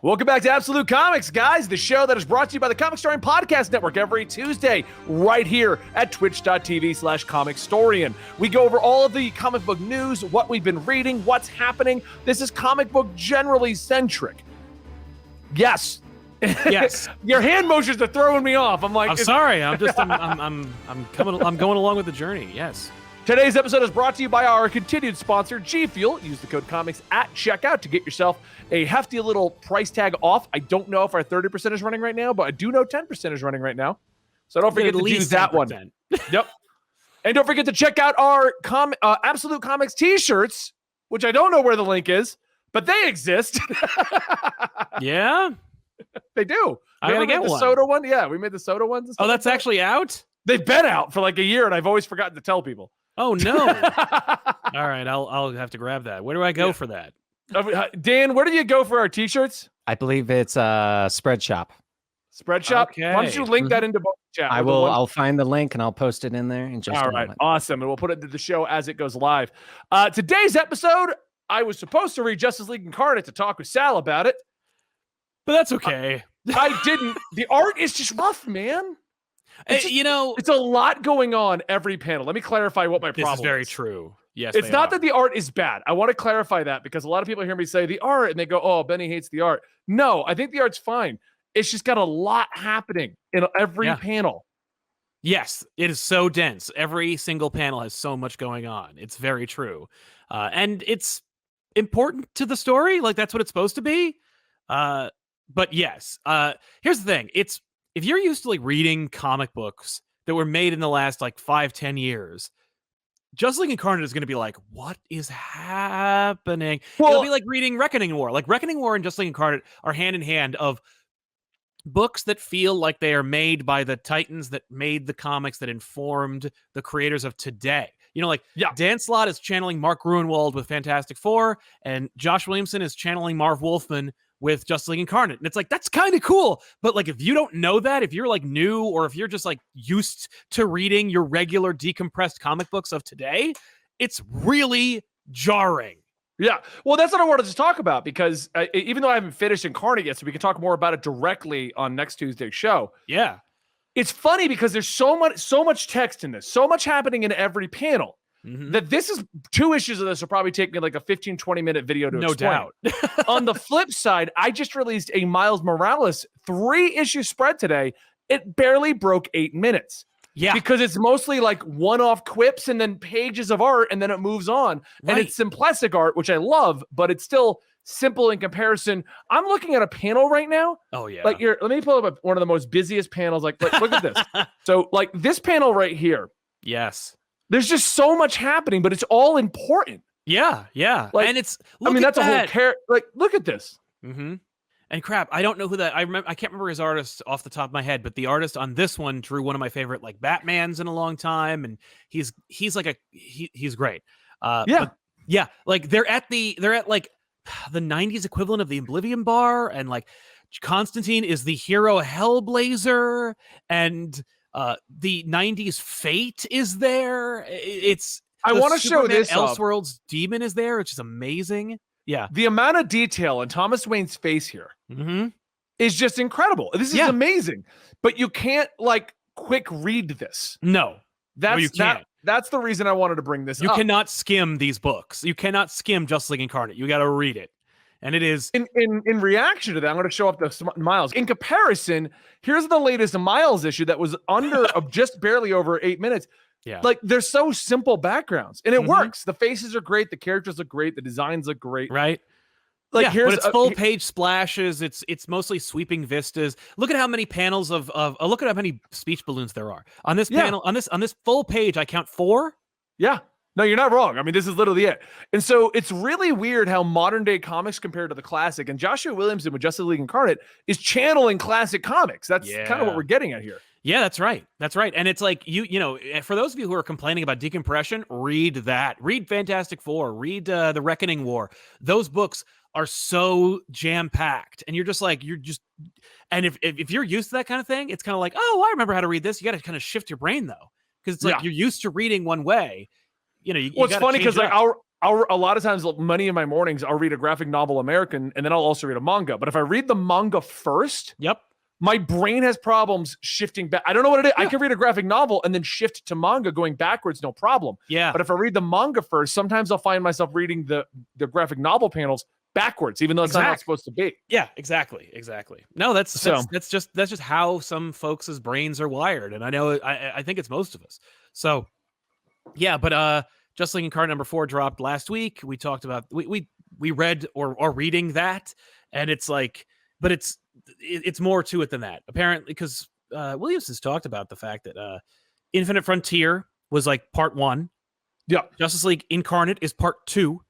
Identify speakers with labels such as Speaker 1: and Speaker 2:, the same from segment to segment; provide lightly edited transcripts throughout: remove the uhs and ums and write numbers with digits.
Speaker 1: Welcome back to Absolute Comics, guys, the show that is brought to you by the Comicstorian Podcast Network every Tuesday, right here at twitch.tv/Comicstorian. We go over all of the comic book news, what we've been reading, what's happening. This is comic book generally centric. Yes.
Speaker 2: Yes.
Speaker 1: Your hand motions are throwing me off. I'm like,
Speaker 2: I'm sorry. I'm going along with the journey. Yes.
Speaker 1: Today's episode is brought to you by our continued sponsor, G Fuel. Use the code COMICS at checkout to get yourself a hefty little price tag off. I don't know if our 30% is running right now, but I do know 10% is running right now. So don't forget to use that 10%. One. Yep. And don't forget to check out our Absolute Comics t-shirts, which I don't know where the link is, but they exist.
Speaker 2: Yeah?
Speaker 1: They do.
Speaker 2: I gotta get
Speaker 1: the
Speaker 2: one.
Speaker 1: Soda one? Yeah, we made the soda ones.
Speaker 2: Oh, that's actually out?
Speaker 1: They've been out for like a year, and I've always forgotten to tell people.
Speaker 2: Oh, no. All right, I'll have to grab that. Where do I go for that?
Speaker 1: Dan, where do you go for our t-shirts?
Speaker 3: I believe it's Spread Shop.
Speaker 1: Spread Shop?
Speaker 2: Okay.
Speaker 1: Why don't you link that into both chat?
Speaker 3: I'll find the link and I'll post it in there in just a moment. All right,
Speaker 1: awesome. And we'll put it into the show as it goes live. Today's episode, I was supposed to read Justice League Incarnate to talk with Sal about it.
Speaker 2: But that's okay.
Speaker 1: I didn't. The art is just rough, man.
Speaker 2: It's
Speaker 1: a lot going on every panel. Let me clarify what my problem is.
Speaker 2: This is very true. Yes,
Speaker 1: it's not that the art is bad. I want to clarify that because a lot of people hear me say the art and they go, oh, Benny hates the art. No, I think the art's fine. It's just got a lot happening in every panel.
Speaker 2: Yes, it is so dense. Every single panel has so much going on. It's very true. And it's important to the story. Like, that's what it's supposed to be. But yes, here's the thing. If you're used to like reading comic books that were made in the last like 5-10 years, Justice League Incarnate is going to be like, what is happening? Well, it'll be like reading Reckoning War. Like Reckoning War and Justice League Incarnate are hand in hand of books that feel like they are made by the titans that made the comics that informed the creators of today. Dan Slott is channeling Mark Gruenwald with Fantastic Four, and Josh Williamson is channeling Marv Wolfman with Justice League Incarnate. And it's like, that's kind of cool. But like, if you don't know that, if you're like new, or if you're just like used to reading your regular decompressed comic books of today, it's really jarring.
Speaker 1: Yeah. Well, that's what I wanted to talk about because even though I haven't finished Incarnate yet, so we can talk more about it directly on next Tuesday's show.
Speaker 2: Yeah.
Speaker 1: It's funny because there's so much text in this, so much happening in every panel. Mm-hmm. That this is 2 issues of this will probably take me like a 15-20 minute video to explain.
Speaker 2: No doubt.
Speaker 1: On the flip side, I just released a Miles Morales 3-issue spread today. It barely broke 8 minutes.
Speaker 2: Yeah.
Speaker 1: Because it's mostly like one-off quips and then pages of art and then it moves on. Right. And it's simplistic art, which I love, but it's still simple in comparison. I'm looking at a panel right now.
Speaker 2: Oh, yeah.
Speaker 1: Like let me pull up one of the most busiest panels. Like look at this. So like this panel right here.
Speaker 2: Yes.
Speaker 1: There's just so much happening, but it's all important.
Speaker 2: Yeah, yeah.
Speaker 1: Like,
Speaker 2: and it's,
Speaker 1: that's a whole like, look at this.
Speaker 2: Mm-hmm. And crap, I don't know who that, I can't remember his artist off the top of my head, but the artist on this one drew one of my favorite, like, Batmans in a long time. And he's like he's great. Yeah. Like they're at like the 90s equivalent of the Oblivion Bar. And like Constantine is the hero Hellblazer. And the 90s Fate is there.
Speaker 1: I want to show this.
Speaker 2: Elseworlds Demon is there, which is amazing. Yeah.
Speaker 1: The amount of detail in Thomas Wayne's face here is just incredible. This is amazing. But you can't like quick read this.
Speaker 2: No.
Speaker 1: You can't. That's the reason I wanted to bring this up.
Speaker 2: You cannot skim these books. You cannot skim Justice League Incarnate. You got to read it. And it is
Speaker 1: in reaction to that, I'm going to show up the Miles. In comparison, here's the latest Miles issue that was under of just barely over 8 minutes.
Speaker 2: Yeah.
Speaker 1: Like they're so simple backgrounds and it works. The faces are great. The characters look great. The designs look great.
Speaker 2: Right.
Speaker 1: Like
Speaker 2: but it's full page splashes. It's mostly sweeping vistas. Look at how many panels of look at how many speech balloons there are on this panel. On this full page, I count 4.
Speaker 1: Yeah. No, you're not wrong. I mean, this is literally it. And so it's really weird how modern day comics compared to the classic. And Joshua Williamson with Justice League Incarnate is channeling classic comics. That's kind of what we're getting at here.
Speaker 2: Yeah, that's right. That's right. And it's like, you know, for those of you who are complaining about decompression, read that. Read Fantastic Four. Read The Reckoning War. Those books are so jam-packed. And you're just like, and if you're used to that kind of thing, it's kind of like, oh, I remember how to read this. You got to kind of shift your brain, though. Because it's like you're used to reading one way. You know,
Speaker 1: it's funny because like a lot of times, many of my mornings, I'll read a graphic novel American, and then I'll also read a manga. But if I read the manga first, my brain has problems shifting back. I don't know what it is. I can read a graphic novel and then shift to manga going backwards, no problem.
Speaker 2: Yeah.
Speaker 1: But if I read the manga first, sometimes I'll find myself reading the graphic novel panels backwards, even though it's not how it's supposed to be.
Speaker 2: Yeah, exactly. No, that's just how some folks' brains are wired, and I know I think it's most of us. So, yeah, but Just Like Incarnate #4 dropped last week. We talked about we read or reading that, and it's like, but it's more to it than that, apparently, because Williams has talked about the fact that Infinite Frontier was like part 1.
Speaker 1: Yeah.
Speaker 2: Justice League Incarnate is part 2.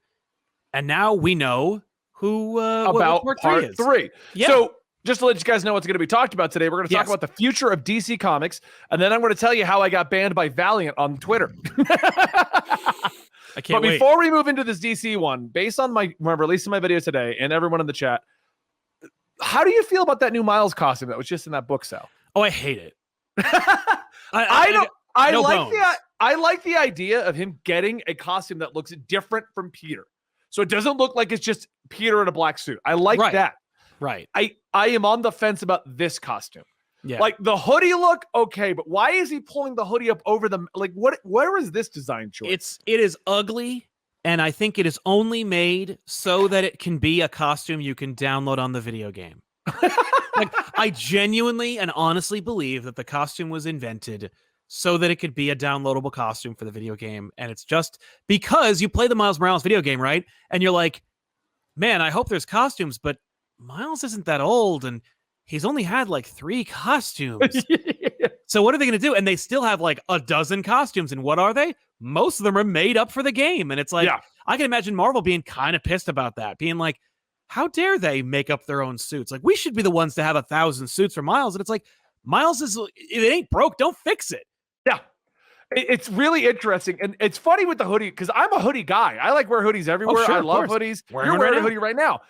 Speaker 2: And now we know who
Speaker 1: about
Speaker 2: what
Speaker 1: part 3. Yeah. So just to let you guys know what's going to be talked about today, we're going to talk about the future of DC Comics, and then I'm going to tell you how I got banned by Valiant on Twitter.
Speaker 2: I can't wait.
Speaker 1: Before we move into this DC one, based on when I'm releasing my video today and everyone in the chat, how do you feel about that new Miles costume that was just in that book sale?
Speaker 2: Oh, I hate it.
Speaker 1: I like the idea of him getting a costume that looks different from Peter. So it doesn't look like it's just Peter in a black suit. I like that.
Speaker 2: Right.
Speaker 1: I am on the fence about this costume.
Speaker 2: Yeah.
Speaker 1: Like the hoodie look, okay, but why is he pulling the hoodie up over the where is this design choice?
Speaker 2: It is ugly, and I think it is only made so that it can be a costume you can download on the video game. Like, I genuinely and honestly believe that the costume was invented so that it could be a downloadable costume for the video game. And it's just because you play the Miles Morales video game, right? And you're like, man, I hope there's costumes, but Miles isn't that old, and he's only had like 3 costumes. So what are they going to do? And they still have like a dozen costumes. And what are they? Most of them are made up for the game. And it's like, I can imagine Marvel being kind of pissed about that, being like, how dare they make up their own suits? Like, we should be the ones to have 1,000 suits for Miles. And it's like, Miles if it ain't broke, don't fix it.
Speaker 1: Yeah. It's really interesting. And it's funny with the hoodie, because I'm a hoodie guy. I like wear hoodies everywhere. I love hoodies. You're wearing a hoodie right now.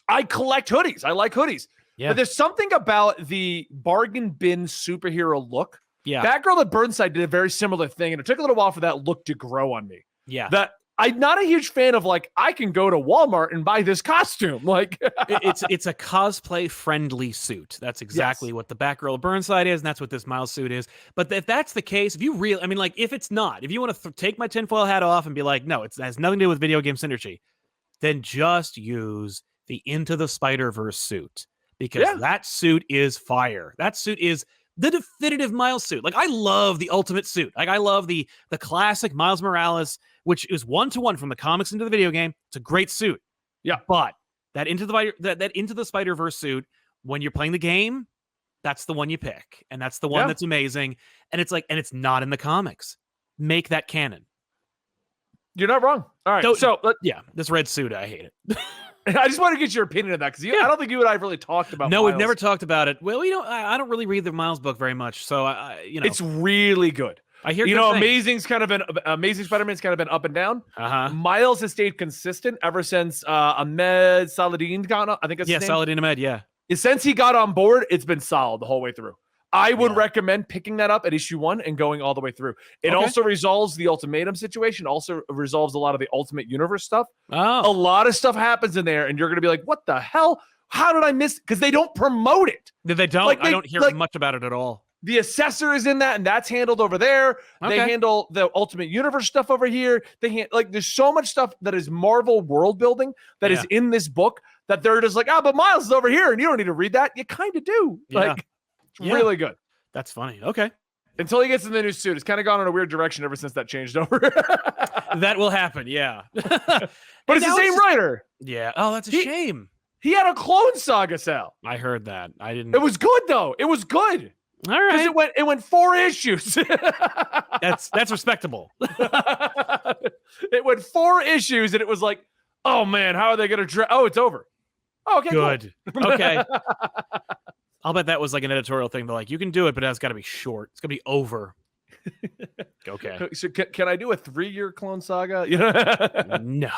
Speaker 1: I collect hoodies. I like hoodies. Yeah. But there's something about the bargain bin superhero look.
Speaker 2: Yeah.
Speaker 1: Batgirl at Burnside did a very similar thing, and it took a little while for that look to grow on me.
Speaker 2: Yeah.
Speaker 1: That I'm not a huge fan of, like, I can go to Walmart and buy this costume. Like
Speaker 2: it's a cosplay friendly suit. That's exactly what the Batgirl Burnside is, and that's what this Miles suit is. But if that's the case, if you really, I mean, like, if it's not, if you want to take my tinfoil hat off and be like, no, it has nothing to do with video game synergy, then just use the Into the Spider-Verse suit, because that suit is fire. That suit is the definitive Miles suit. Like, I love the Ultimate suit. Like, I love the classic Miles Morales, which is 1-to-1 from the comics into the video game. It's a great suit.
Speaker 1: Yeah.
Speaker 2: But that Into the Spider-Verse suit, when you're playing the game, that's the one you pick. And that's the one that's amazing. And it's like, and it's not in the comics. Make that canon.
Speaker 1: You're not wrong. All right. So
Speaker 2: this red suit, I hate it.
Speaker 1: I just want to get your opinion on that, because I don't think you and I have really talked about
Speaker 2: No,
Speaker 1: Miles.
Speaker 2: we've never talked about it. Well, I don't really read the Miles book very much, so
Speaker 1: it's really good.
Speaker 2: I hear
Speaker 1: Amazing Spider-Man's kind of been up and down. Miles has stayed consistent ever since Ahmed Saladin got on. I think that's his name.
Speaker 2: Saladin Ahmed. Yeah.
Speaker 1: Since he got on board, it's been solid the whole way through. I would recommend picking that up at issue 1 and going all the way through. It also resolves the Ultimatum situation, also resolves a lot of the Ultimate Universe stuff. A lot of stuff happens in there, and you're going to be like, what the hell? How did I miss? Because they don't promote it.
Speaker 2: They don't. I don't hear much about it at all.
Speaker 1: The Assessor is in that, and that's handled over there. They handle the Ultimate Universe stuff over here. There's so much stuff that is Marvel world building that is in this book that they're just like, but Miles is over here, and you don't need to read that. You kind of do. It's really good.
Speaker 2: That's funny. Okay.
Speaker 1: Until he gets in the new suit. It's kind of gone in a weird direction ever since that changed over.
Speaker 2: That will happen, yeah.
Speaker 1: But it's the same writer.
Speaker 2: Yeah. Oh, that's a shame.
Speaker 1: He had a Clone Saga sale.
Speaker 2: I heard that. I didn't.
Speaker 1: It was good, though. It was good.
Speaker 2: All right.
Speaker 1: Because it went 4 issues.
Speaker 2: That's respectable.
Speaker 1: It went 4 issues, and it was like, oh, man, how are they going to it's over. Oh, okay,
Speaker 2: good.
Speaker 1: Cool.
Speaker 2: Okay. I'll bet that was like an editorial thing. They're like, you can do it, but it's got to be short. It's going to be over. Okay.
Speaker 1: So can I do a 3-year Clone Saga?
Speaker 2: No.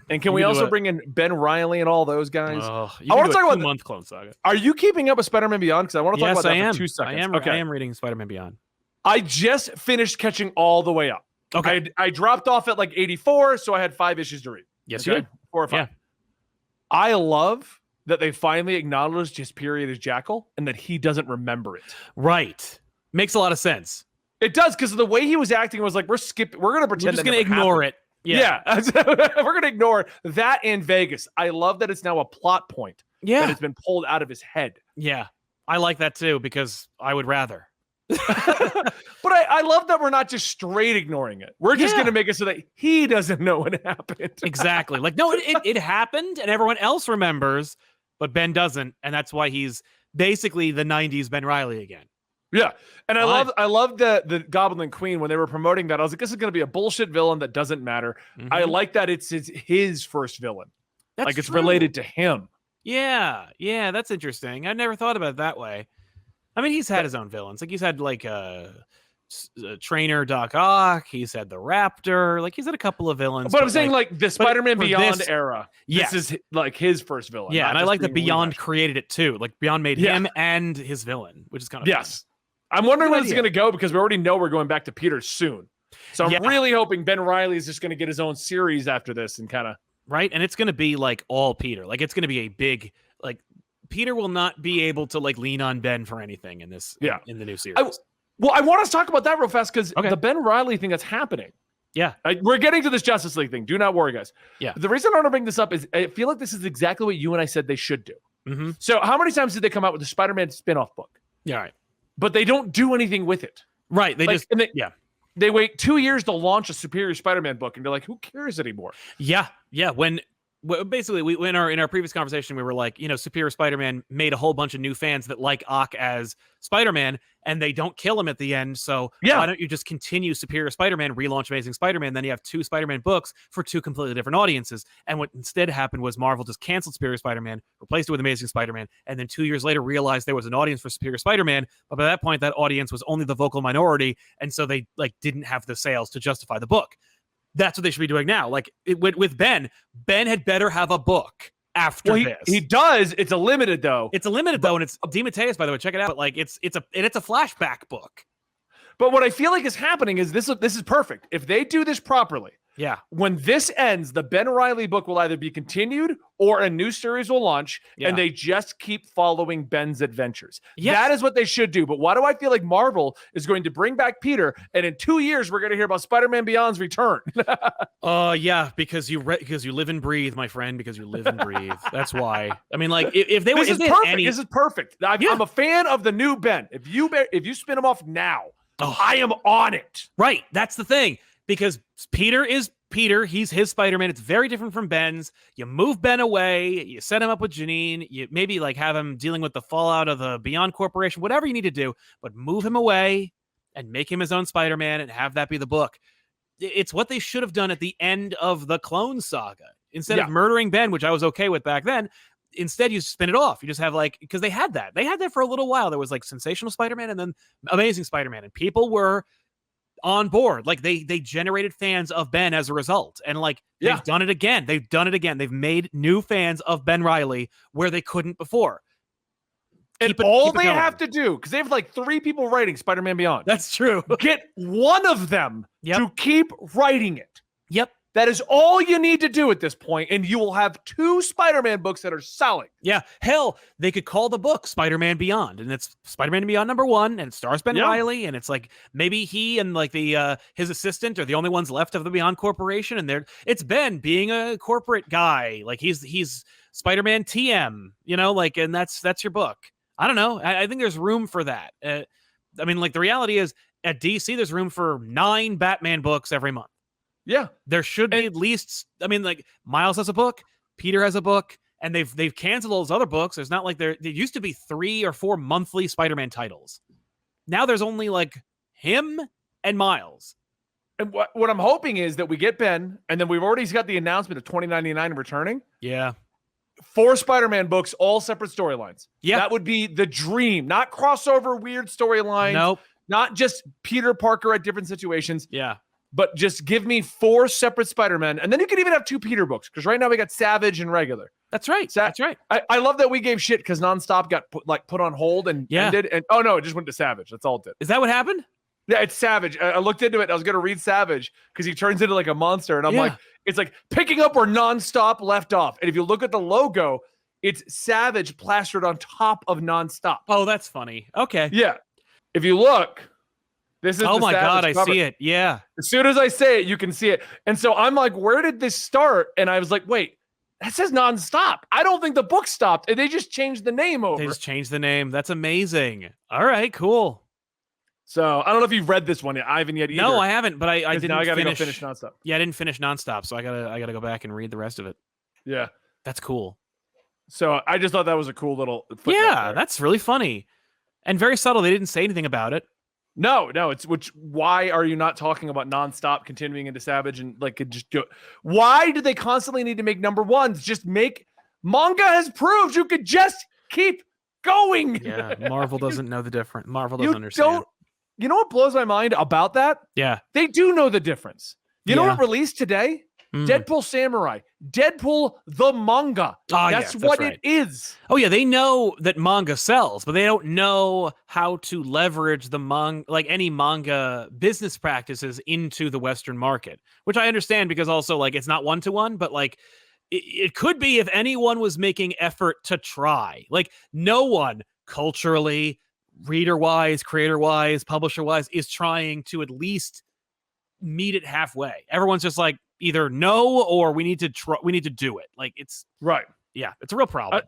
Speaker 1: And can we also bring in Ben Reilly and all those guys?
Speaker 2: I want to talk about 2-month Clone Saga.
Speaker 1: Are you keeping up with Spider-Man Beyond? Because I want to talk about that for 2 seconds.
Speaker 2: I am reading Spider-Man Beyond.
Speaker 1: I just finished catching all the way up.
Speaker 2: Okay.
Speaker 1: I dropped off at like 84, so I had 5 issues to read.
Speaker 2: Yes, you did.
Speaker 1: 4 or 5.
Speaker 2: Yeah.
Speaker 1: I love that they finally acknowledged his period as Jackal and that he doesn't remember it.
Speaker 2: Right. Makes a lot of sense.
Speaker 1: It does, because the way he was acting was like, we're going to pretend
Speaker 2: We're just going to ignore it.
Speaker 1: Yeah. We're going to ignore that and Vegas. I love that it's now a plot point that has been pulled out of his head.
Speaker 2: Yeah. I like that too, because I would rather.
Speaker 1: But I love that we're not just straight ignoring it. We're just going to make it so that he doesn't know what happened.
Speaker 2: Exactly. Like, no, it happened and everyone else remembers, but Ben doesn't. And that's why he's basically the 90s Ben Reilly again.
Speaker 1: Yeah. And I love the Goblin Queen when they were promoting that. I was like, this is going to be a bullshit villain that doesn't matter.
Speaker 2: Mm-hmm.
Speaker 1: I like that it's his first villain.
Speaker 2: That's
Speaker 1: like it's
Speaker 2: true.
Speaker 1: related to him.
Speaker 2: Yeah. Yeah. That's interesting. I never thought about it that way. I mean, he's had his own villains. Like he's had like Trainer Doc Ock. He's had the Raptor. Like he's had a couple of villains.
Speaker 1: But I'm saying like the Spider-Man Beyond era.
Speaker 2: Yes.
Speaker 1: This is like his first villain.
Speaker 2: Yeah, and I like that Beyond created it too. Like Beyond made him and his villain, which is kind of fun.
Speaker 1: I'm wondering where it's going to go because we already know we're going back to Peter soon. So I'm really hoping Ben Reilly is just going to get his own series after this and kind of
Speaker 2: right. And it's going to be like all Peter. Like it's going to be a big like Peter will not be able to like lean on Ben for anything in this. In the new series.
Speaker 1: I want us to talk about that real fast because the Ben Reilly thing that's happening.
Speaker 2: Yeah,
Speaker 1: we're getting to this Justice League thing. Do not worry, guys.
Speaker 2: Yeah.
Speaker 1: The reason I want to bring this up is I feel like this is exactly what you and I said they should do.
Speaker 2: Mm-hmm.
Speaker 1: So how many times did they come out with the Spider-Man spin-off book?
Speaker 2: Yeah, right.
Speaker 1: But they don't do anything with it.
Speaker 2: Right. They
Speaker 1: they wait 2 years to launch a Superior Spider-Man book, and they're like, who cares anymore?
Speaker 2: Yeah. Yeah. Basically, in our previous conversation, we were like, Superior Spider-Man made a whole bunch of new fans that like Ock as Spider-Man, and they don't kill him at the end. So why don't you just continue Superior Spider-Man, relaunch Amazing Spider-Man? Then you have 2 Spider-Man books for 2 completely different audiences. And what instead happened was Marvel just canceled Superior Spider-Man, replaced it with Amazing Spider-Man, and then 2 years later realized there was an audience for Superior Spider-Man. But by that point, that audience was only the vocal minority, and so they didn't have the sales to justify the book. That's what they should be doing now. Like with Ben had better have a book after this.
Speaker 1: He does. It's a limited though.
Speaker 2: It's a limited though, and it's DeMatteis, by the way. Check it out. But like it's a flashback book.
Speaker 1: But what I feel like is happening is this is perfect. If they do this properly, when this ends, the Ben Reilly book will either be continued or a new series will launch, and they just keep following Ben's adventures. Yes. That is what they should do. But why do I feel like Marvel is going to bring back Peter, and in 2 years we're going to hear about Spider-Man Beyond's return?
Speaker 2: Because you live and breathe, my friend. Because you live and breathe. That's why. I mean, like if they
Speaker 1: this
Speaker 2: were
Speaker 1: is perfect. This is perfect. I'm a fan of the new Ben. If you spin him off now, I am on it.
Speaker 2: Right. That's the thing. Because Peter is Peter. He's his Spider-Man. It's very different from Ben's. You move Ben away. You set him up with Janine. You maybe like have him dealing with the fallout of the Beyond Corporation, whatever you need to do, but move him away and make him his own Spider-Man and have that be the book. It's what they should have done at the end of the Clone Saga. Instead of murdering Ben, which I was okay with back then, instead you spin it off. You just have like, because they had that for a little while. There was like Sensational Spider-Man and then Amazing Spider-Man, and people were on board. Like they generated fans of Ben as a result, and like they've done it again. They've made new fans of Ben Reilly where they couldn't before.
Speaker 1: And all they have to do, because they have like 3 people writing Spider-Man Beyond.
Speaker 2: That's true.
Speaker 1: Get one of them to keep writing it.
Speaker 2: Yep.
Speaker 1: That is all you need to do at this point, and you will have 2 Spider-Man books that are selling.
Speaker 2: Yeah. Hell, they could call the book Spider-Man Beyond, and it's Spider-Man Beyond #1, and it stars Ben Reilly, and it's like maybe he and like the his assistant are the only ones left of the Beyond Corporation, and it's Ben being a corporate guy. Like he's Spider-Man TM, like, and that's your book. I don't know. I think there's room for that. I mean, like the reality is at DC, there's room for 9 Batman books every month.
Speaker 1: Yeah,
Speaker 2: there should be at least. I mean, like Miles has a book, Peter has a book, and they've canceled all those other books. There's not like there used to be 3 or 4 monthly Spider-Man titles. Now there's only like him and Miles.
Speaker 1: And what I'm hoping is that we get Ben, and then we've already got the announcement of $20.99 returning.
Speaker 2: Yeah.
Speaker 1: 4 Spider-Man books, all separate storylines.
Speaker 2: Yeah,
Speaker 1: that would be the dream. Not crossover weird storylines.
Speaker 2: Nope.
Speaker 1: Not just Peter Parker at different situations.
Speaker 2: Yeah.
Speaker 1: But just give me 4 separate Spider-Men. And then you can even have 2 Peter books. Because right now we got Savage and regular.
Speaker 2: That's right. That's right.
Speaker 1: I love that we gave shit because Nonstop got put on hold and ended. And oh no, it just went to Savage. That's all it did.
Speaker 2: Is that what happened?
Speaker 1: Yeah, it's Savage. I looked into it. I was going to read Savage because he turns into like a monster. And I'm like, it's like picking up where Nonstop left off. And if you look at the logo, it's Savage plastered on top of Nonstop.
Speaker 2: Oh, that's funny. Okay.
Speaker 1: Yeah. If you look, this is
Speaker 2: oh
Speaker 1: the
Speaker 2: my
Speaker 1: Savage
Speaker 2: God, I
Speaker 1: cover.
Speaker 2: see it. Yeah.
Speaker 1: As soon as I say it, you can see it. And so I'm like, where did this start? And I was like, wait, that says Nonstop. I don't think the book stopped. And they just changed the name over.
Speaker 2: They just changed the name. That's amazing. All right, cool.
Speaker 1: So I don't know if you've read this one yet. I haven't yet either.
Speaker 2: No, I haven't, but I didn't
Speaker 1: now I gotta
Speaker 2: finish.
Speaker 1: Go finish Nonstop.
Speaker 2: Yeah, I didn't finish Nonstop, so I gotta go back and read the rest of it.
Speaker 1: Yeah.
Speaker 2: That's cool.
Speaker 1: So I just thought that was a cool little footnote there.
Speaker 2: That's really funny. And very subtle. They didn't say anything about it.
Speaker 1: No, it's why are you not talking about Nonstop continuing into Savage and like it just go? Why do they constantly need to make number ones? Just make Manga has proved you could just keep going.
Speaker 2: Yeah, Marvel doesn't know the difference. Marvel doesn't understand.
Speaker 1: Don't. You know what blows my mind about that?
Speaker 2: Yeah.
Speaker 1: They do know the difference. You know what released today? Deadpool Samurai. Deadpool the manga. That's what it is.
Speaker 2: Oh yeah, they know that manga sells, but they don't know how to leverage the like any manga business practices into the Western market, which I understand because also like it's not one-to-one, but like it could be if anyone was making effort to try. Like no one culturally, reader-wise, creator-wise, publisher-wise is trying to at least meet it halfway. Everyone's just like either no or we need to do it. Like it's
Speaker 1: right.
Speaker 2: Yeah, it's a real problem.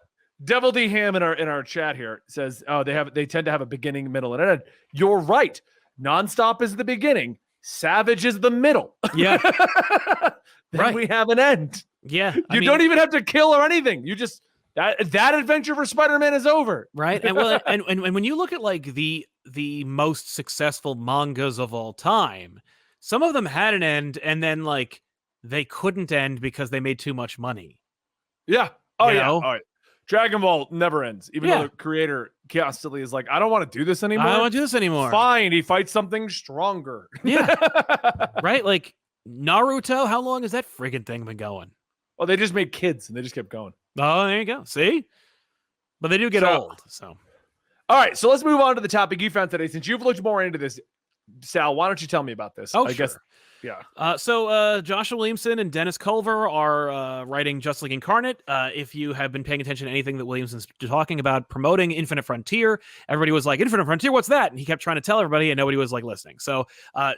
Speaker 1: Devil D Ham in our chat here says, "Oh, they tend to have a beginning, middle, and end." You're right. Nonstop is the beginning. Savage is the middle.
Speaker 2: Yeah.
Speaker 1: Then we have an end.
Speaker 2: Yeah.
Speaker 1: You don't even have to kill or anything. You just that adventure for Spider-Man is over.
Speaker 2: Right. And well, and when you look at like the most successful mangas of all time, some of them had an end and then like they couldn't end because they made too much money.
Speaker 1: Yeah. Oh,
Speaker 2: you
Speaker 1: yeah.
Speaker 2: know?
Speaker 1: All right. Dragon Ball never ends. Even though the creator constantly is like, I don't want to do this anymore.
Speaker 2: I don't want to do this anymore.
Speaker 1: Fine. He fights something stronger.
Speaker 2: Yeah. Right? Like Naruto, how long has that friggin' thing been going?
Speaker 1: Well, they just made kids and they just kept going.
Speaker 2: Oh, there you go. See? But they do get old. So.
Speaker 1: All right. So let's move on to the topic you found today. Since you've looked more into this, Sal, why don't you tell me about this?
Speaker 2: Oh,
Speaker 1: I
Speaker 2: sure.
Speaker 1: guess. Yeah.
Speaker 2: So Joshua Williamson and Dennis Culver are writing Just Like Incarnate. If you have been paying attention to anything that Williamson's talking about promoting Infinite Frontier, everybody was like, Infinite Frontier, what's that? And he kept trying to tell everybody and nobody was like listening. So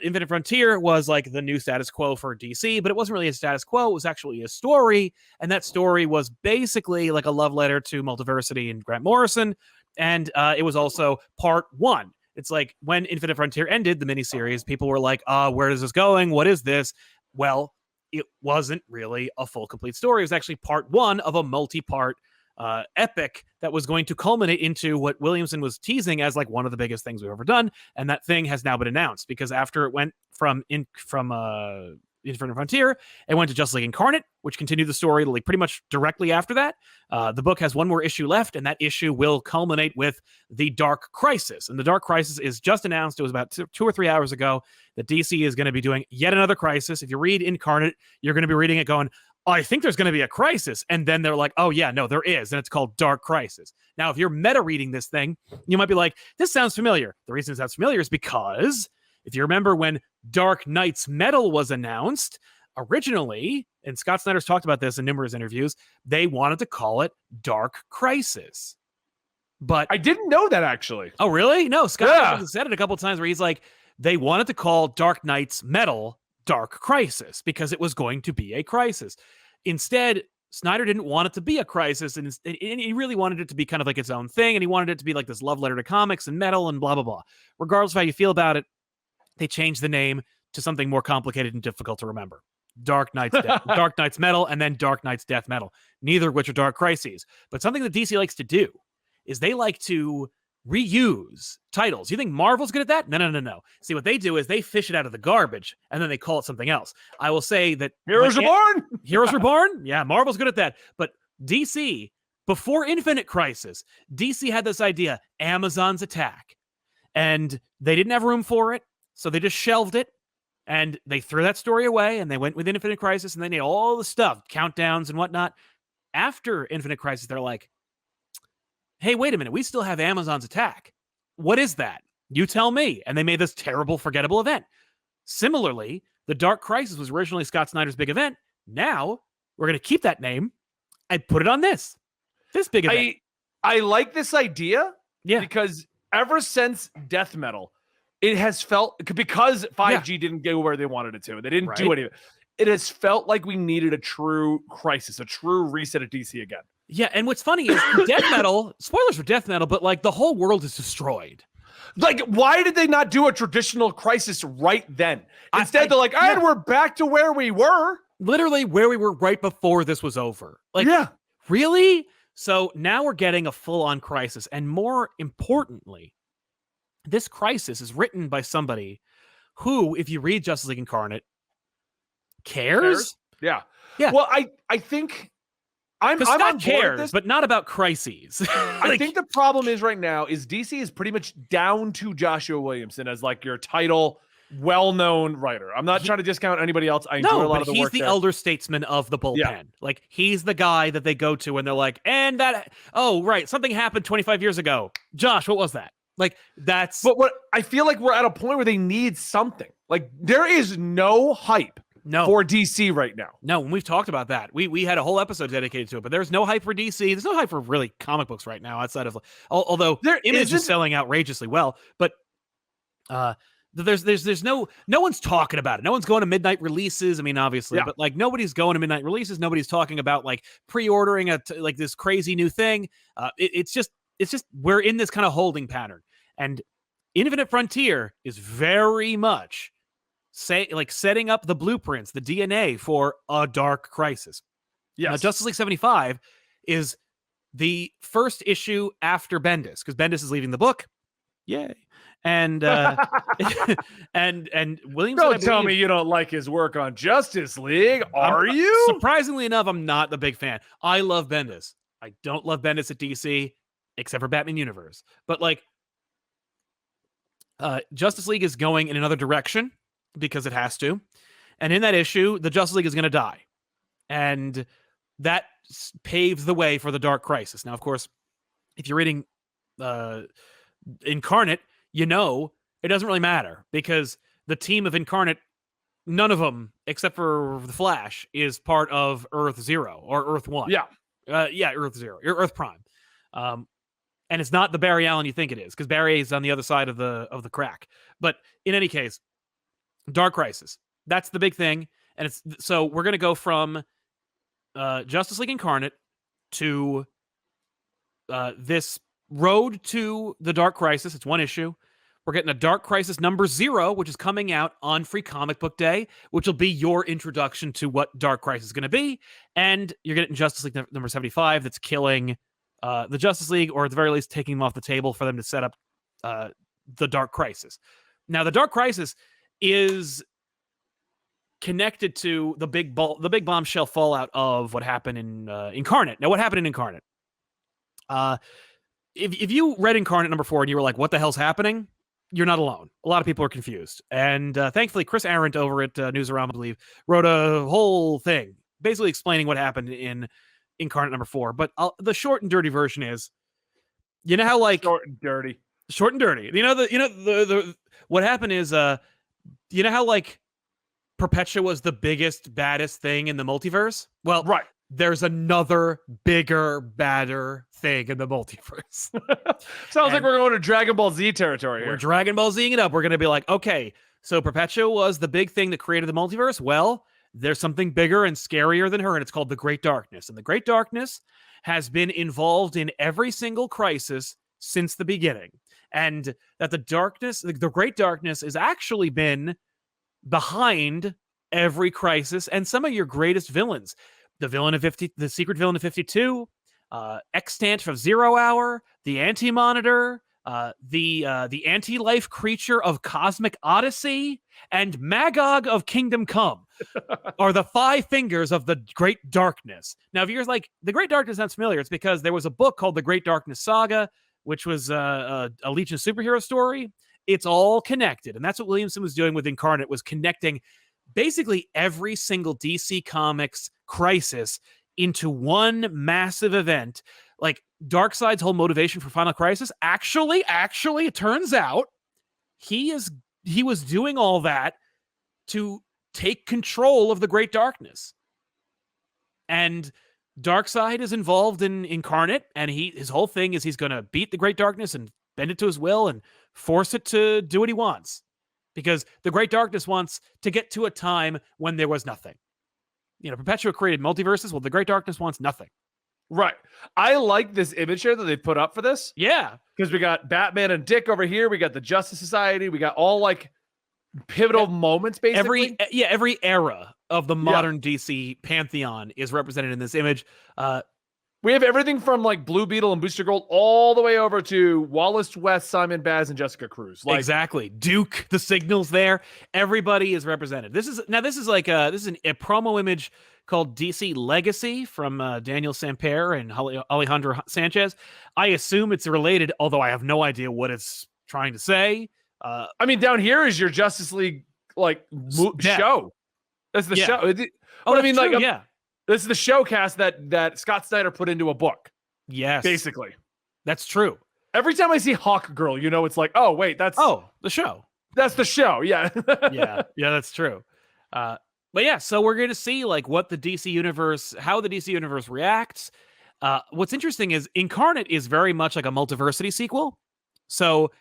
Speaker 2: Infinite Frontier was like the new status quo for DC, but it wasn't really a status quo. It was actually a story. And that story was basically like a love letter to Multiversity and Grant Morrison. And it was also part one. It's like when Infinite Frontier ended, the miniseries, people were like, where is this going? What is this? Well, it wasn't really a full, complete story. It was actually part one of a multi-part epic that was going to culminate into what Williamson was teasing as like one of the biggest things we've ever done. And that thing has now been announced because after it went from Infinite Frontier, it went to Just Like Incarnate, which continued the story like pretty much directly after that. The book has one more issue left, and that issue will culminate with the Dark Crisis. And the Dark Crisis is just announced. It was about 2 or 3 hours ago that DC is going to be doing yet another crisis. If you read Incarnate, you're going to be reading it going, I think there's going to be a crisis. And then they're like, oh yeah, no, there is. And it's called Dark Crisis. Now, if you're meta reading this thing, you might be like, this sounds familiar. The reason it sounds familiar is because if you remember when Dark Knight's Metal was announced, originally, and Scott Snyder's talked about this in numerous interviews, they wanted to call it Dark Crisis. But
Speaker 1: I didn't know that actually.
Speaker 2: Oh, really? No, Scott said it a couple of times where he's like, they wanted to call Dark Knight's Metal Dark Crisis because it was going to be a crisis. Instead, Snyder didn't want it to be a crisis, and he really wanted it to be kind of like its own thing, and he wanted it to be like this love letter to comics and metal and blah, blah, blah. Regardless of how you feel about it, they changed the name to something more complicated and difficult to remember. Dark Knight's Dark Knight's Metal, and then Dark Knight's Death Metal, neither of which are Dark Crises. But something that DC likes to do is they like to reuse titles. You think Marvel's good at that? No. See, what they do is they fish it out of the garbage, and then they call it something else. I will say that
Speaker 1: Heroes Reborn?
Speaker 2: Heroes Reborn? Yeah, Marvel's good at that. But DC, before Infinite Crisis, DC had this idea, Amazon's Attack. And they didn't have room for it, so they just shelved it. And they threw that story away, and they went with Infinite Crisis, and they made all the stuff, countdowns and whatnot. After Infinite Crisis, they're like, hey, wait a minute, we still have Amazon's Attack. What is that? You tell me. And they made this terrible, forgettable event. Similarly, the Dark Crisis was originally Scott Snyder's big event. Now we're going to keep that name and put it on this big event.
Speaker 1: I like this idea because ever since Death Metal, it has felt, because 5G didn't go where they wanted it to. They didn't do anything. It has felt like we needed a true crisis, a true reset at DC again.
Speaker 2: Yeah, and what's funny is Death Metal, spoilers for Death Metal, but like the whole world is destroyed.
Speaker 1: Like, why did they not do a traditional crisis right then? Instead, they're like, and we're back to where we were.
Speaker 2: Literally where we were right before this was over. Like, really? So now we're getting a full-on crisis. And more importantly, this crisis is written by somebody who, if you read Justice League Incarnate, cares?
Speaker 1: Yeah.
Speaker 2: Yeah.
Speaker 1: Well, I think I'm on board this,
Speaker 2: but not about crises.
Speaker 1: I think the problem is right now is DC is pretty much down to Joshua Williamson as like your title, well-known writer. I'm not trying to discount anybody else. I enjoy a lot of the work.
Speaker 2: He's the elder statesman of the bullpen. Yeah. Like, he's the guy that they go to when they're like, and that, oh, right, something happened 25 years ago. Josh, what was that? Like, that's...
Speaker 1: But what I feel like we're at a point where they need something. Like, there is no hype for DC right now.
Speaker 2: No, when we've talked about that, we had a whole episode dedicated to it, but there's no hype for DC. There's no hype for really comic books right now outside of, although Image is selling outrageously well, but there's no one's talking about it. No one's going to midnight releases. I mean, obviously, but like nobody's going to midnight releases. Nobody's talking about like pre-ordering like this crazy new thing. It's just we're in this kind of holding pattern, and Infinite Frontier is very much setting up the blueprints, the DNA for a dark crisis. Yeah, Justice League 75 is the first issue after Bendis, because Bendis is leaving the book. Yay. And and Williams.
Speaker 1: Don't tell me you don't like his work on Justice League, are you?
Speaker 2: Surprisingly enough, I'm not the big fan. I love Bendis. I don't love Bendis at DC, except for Batman Universe. But like, Justice League is going in another direction because it has to. And in that issue, the Justice League is going to die. And that paves the way for the Dark Crisis. Now, of course, if you're reading Incarnate, you know it doesn't really matter because the team of Incarnate, none of them, except for the Flash, is part of Earth Zero or Earth One. Earth Zero, Earth Prime. And it's not the Barry Allen you think it is, because Barry is on the other side of the crack. But in any case, Dark Crisis, that's the big thing. And so we're going to go from Justice League Incarnate to this road to the Dark Crisis. It's one issue. We're getting a Dark Crisis number 0, which is coming out on Free Comic Book Day, which will be your introduction to what Dark Crisis is going to be. And you're getting Justice League number 75 that's killing the Justice League, or at the very least taking them off the table for them to set up the Dark Crisis. Now, the Dark Crisis is connected to the big bombshell fallout of what happened in Incarnate. Now, what happened in Incarnate? If you read Incarnate number 4 and you were like, what the hell's happening? You're not alone. A lot of people are confused. And thankfully, Chris Arendt over at Newsarama, I believe, wrote a whole thing basically explaining what happened in Incarnate number 4. But the short and dirty version is, you know how like
Speaker 1: short and dirty.
Speaker 2: What happened is, you know how like Perpetua was the biggest, baddest thing in the multiverse? Well,
Speaker 1: right.
Speaker 2: There's another bigger, badder thing in the multiverse.
Speaker 1: Sounds like we're going to Dragon Ball Z territory here.
Speaker 2: We're Dragon Ball Zing it up. We're going to be like, okay, so Perpetua was the big thing that created the multiverse. Well, there's something bigger and scarier than her, and it's called the Great Darkness. And the Great Darkness has been involved in every single crisis since the beginning. And that the Great Darkness has actually been behind every crisis and some of your greatest villains. The secret villain of 52, Extant from 0 Hour, the Anti-Monitor, the anti-life creature of Cosmic Odyssey, and Magog of Kingdom Come are the 5 fingers of the Great Darkness. Now, if you're like, the Great Darkness sounds familiar, it's because there was a book called The Great Darkness Saga, which was a Legion of Superhero story. It's all connected, and that's what Williamson was doing with Incarnate, was connecting basically every single DC Comics crisis into one massive event. Like Darkseid's whole motivation for Final Crisis, actually, it turns out he was doing all that to take control of the Great Darkness. And Darkseid is involved in Incarnate, and his whole thing is he's going to beat the Great Darkness and bend it to his will and force it to do what he wants. Because the Great Darkness wants to get to a time when there was nothing. Perpetua created multiverses. Well, the Great Darkness wants nothing.
Speaker 1: Right. I like this image here that they put up for this.
Speaker 2: Yeah.
Speaker 1: Because we got Batman and Dick over here. We got the Justice Society. We got all like pivotal moments, basically.
Speaker 2: Every era of the modern DC pantheon is represented in this image.
Speaker 1: We have everything from like Blue Beetle and Booster Gold all the way over to Wallace West, Simon Baz, and Jessica Cruz.
Speaker 2: Exactly. Duke, the Signal's there. Everybody is represented. This is a promo image called DC Legacy from Daniel Samper and Alejandro Sanchez. I assume it's related, although I have no idea what it's trying to say.
Speaker 1: I mean, down here is your Justice League show. That's the show. This is the showcast that Scott Snyder put into a book.
Speaker 2: Yes,
Speaker 1: basically,
Speaker 2: that's true.
Speaker 1: Every time I see Hawk Girl, it's like, oh wait, that's
Speaker 2: the show.
Speaker 1: That's the show. Yeah,
Speaker 2: yeah, that's true. But yeah, so we're going to see like how the DC universe reacts. What's interesting is Incarnate is very much like a multiversity sequel. So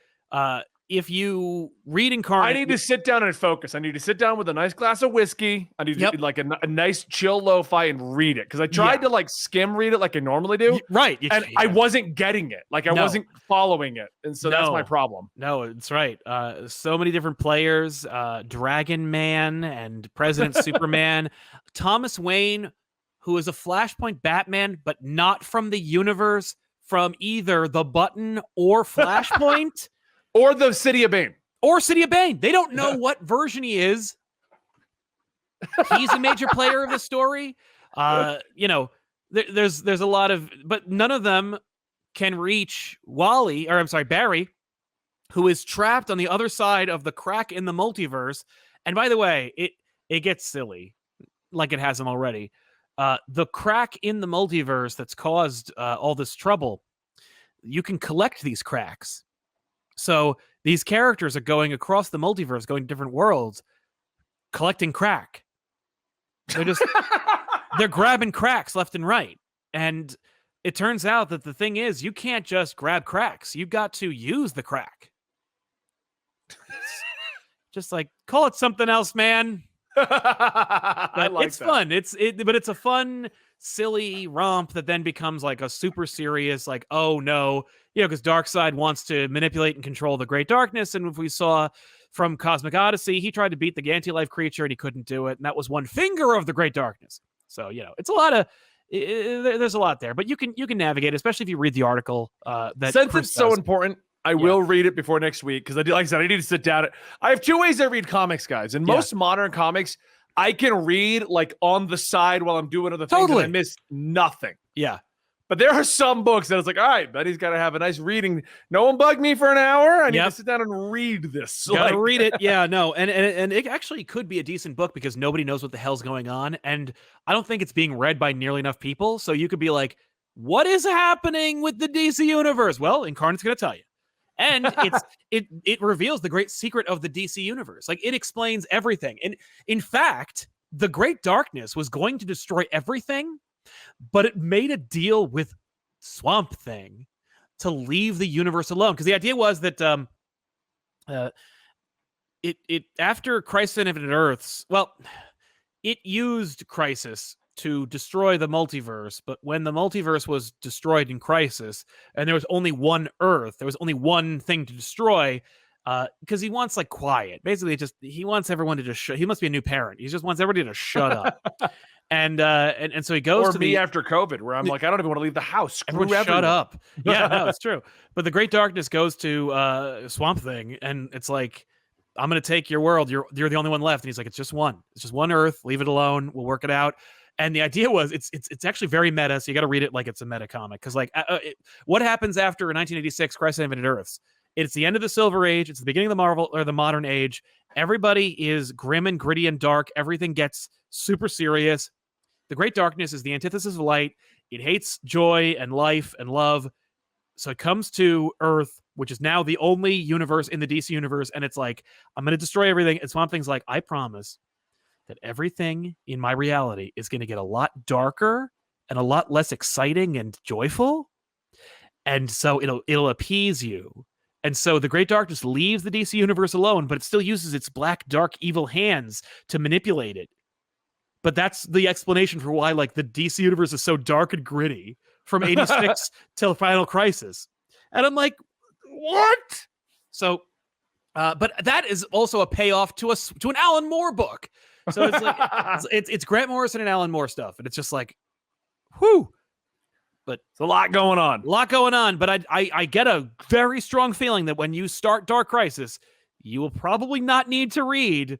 Speaker 2: if you read Incarnate,
Speaker 1: I need to sit down and focus. I need to sit down with a nice glass of whiskey. I need to like a nice chill lo-fi and read it. Because I tried to like skim read it like I normally do.
Speaker 2: Right.
Speaker 1: And I wasn't getting it. Like I wasn't following it. And so that's my problem.
Speaker 2: No, it's right. So many different players, Dragon Man and President Superman, Thomas Wayne, who is a Flashpoint Batman, but not from the universe, from either The Button or Flashpoint.
Speaker 1: Or the City of Bane.
Speaker 2: They don't know what version he is. He's a major player of the story. There's a lot of, but none of them can reach Barry, who is trapped on the other side of the crack in the multiverse. And by the way, it gets silly, like it has them already. The crack in the multiverse that's caused all this trouble. You can collect these cracks. So these characters are going across the multiverse, going to different worlds, collecting crack. They're grabbing cracks left and right. And it turns out that the thing is, you can't just grab cracks. You got to use the crack. Just like, call it something else, man. It's fun. But it's a fun, silly romp that then becomes like a super serious, like, oh no, because Darkseid wants to manipulate and control the Great Darkness. And if we saw from Cosmic Odyssey, he tried to beat the anti-life creature and he couldn't do it. And that was one finger of the Great Darkness. So, it's a lot of, there's a lot there, but you can navigate, especially if you read the article.
Speaker 1: Since it's so important, I will read it before next week because like I said, I need to sit down. I have two ways I read comics, guys. In most modern comics, I can read like on the side while I'm doing other things and I miss nothing.
Speaker 2: Yeah.
Speaker 1: But there are some books that it's like, all right, Betty's got to have a nice reading. No one bugged me for an hour. I need to sit down and read this.
Speaker 2: Gotta read it. Yeah, no. And it actually could be a decent book because nobody knows what the hell's going on. And I don't think it's being read by nearly enough people. So you could be like, what is happening with the DC universe? Well, Incarnate's going to tell you. And it reveals the great secret of the DC universe. Like, it explains everything. And in fact, the Great Darkness was going to destroy everything, but it made a deal with Swamp Thing to leave the universe alone. Because the idea was that it after Crisis on Infinite Earths, it used Crisis to destroy the multiverse, but when the multiverse was destroyed in Crisis, and there was only one Earth, there was only one thing to destroy, because he wants like quiet. Basically, he wants everyone to just he must be a new parent. He just wants everybody to shut up. And so he goes to me
Speaker 1: after COVID, where I'm like, I don't even want to leave the house.
Speaker 2: Everyone shut up. Yeah, no, it's true. But the Great Darkness goes to Swamp Thing, and it's like, I'm gonna take your world. You're the only one left. And he's like, it's just one Earth. Leave it alone. We'll work it out. And the idea was, it's actually very meta, so you got to read it like it's a meta comic. Because what happens after 1986 Crisis on Infinite Earths? It's the end of the Silver Age. It's the beginning of the modern age. Everybody is grim and gritty and dark. Everything gets super serious. The Great Darkness is the antithesis of light. It hates joy and life and love. So it comes to Earth, which is now the only universe in the DC universe, and it's like, I'm going to destroy everything. And Swamp Thing's like, I promise that everything in my reality is going to get a lot darker and a lot less exciting and joyful. And so it'll appease you. And so the Great Darkness leaves the DC universe alone, but it still uses its black, dark, evil hands to manipulate it. But that's the explanation for why, like, the DC universe is so dark and gritty from 86 till Final Crisis. And I'm like, what? So, but that is also a payoff to an Alan Moore book. So it's like, it's Grant Morrison and Alan Moore stuff. And it's just like, whew. But
Speaker 1: it's a lot going on.
Speaker 2: But I get a very strong feeling that when you start Dark Crisis, you will probably not need to read.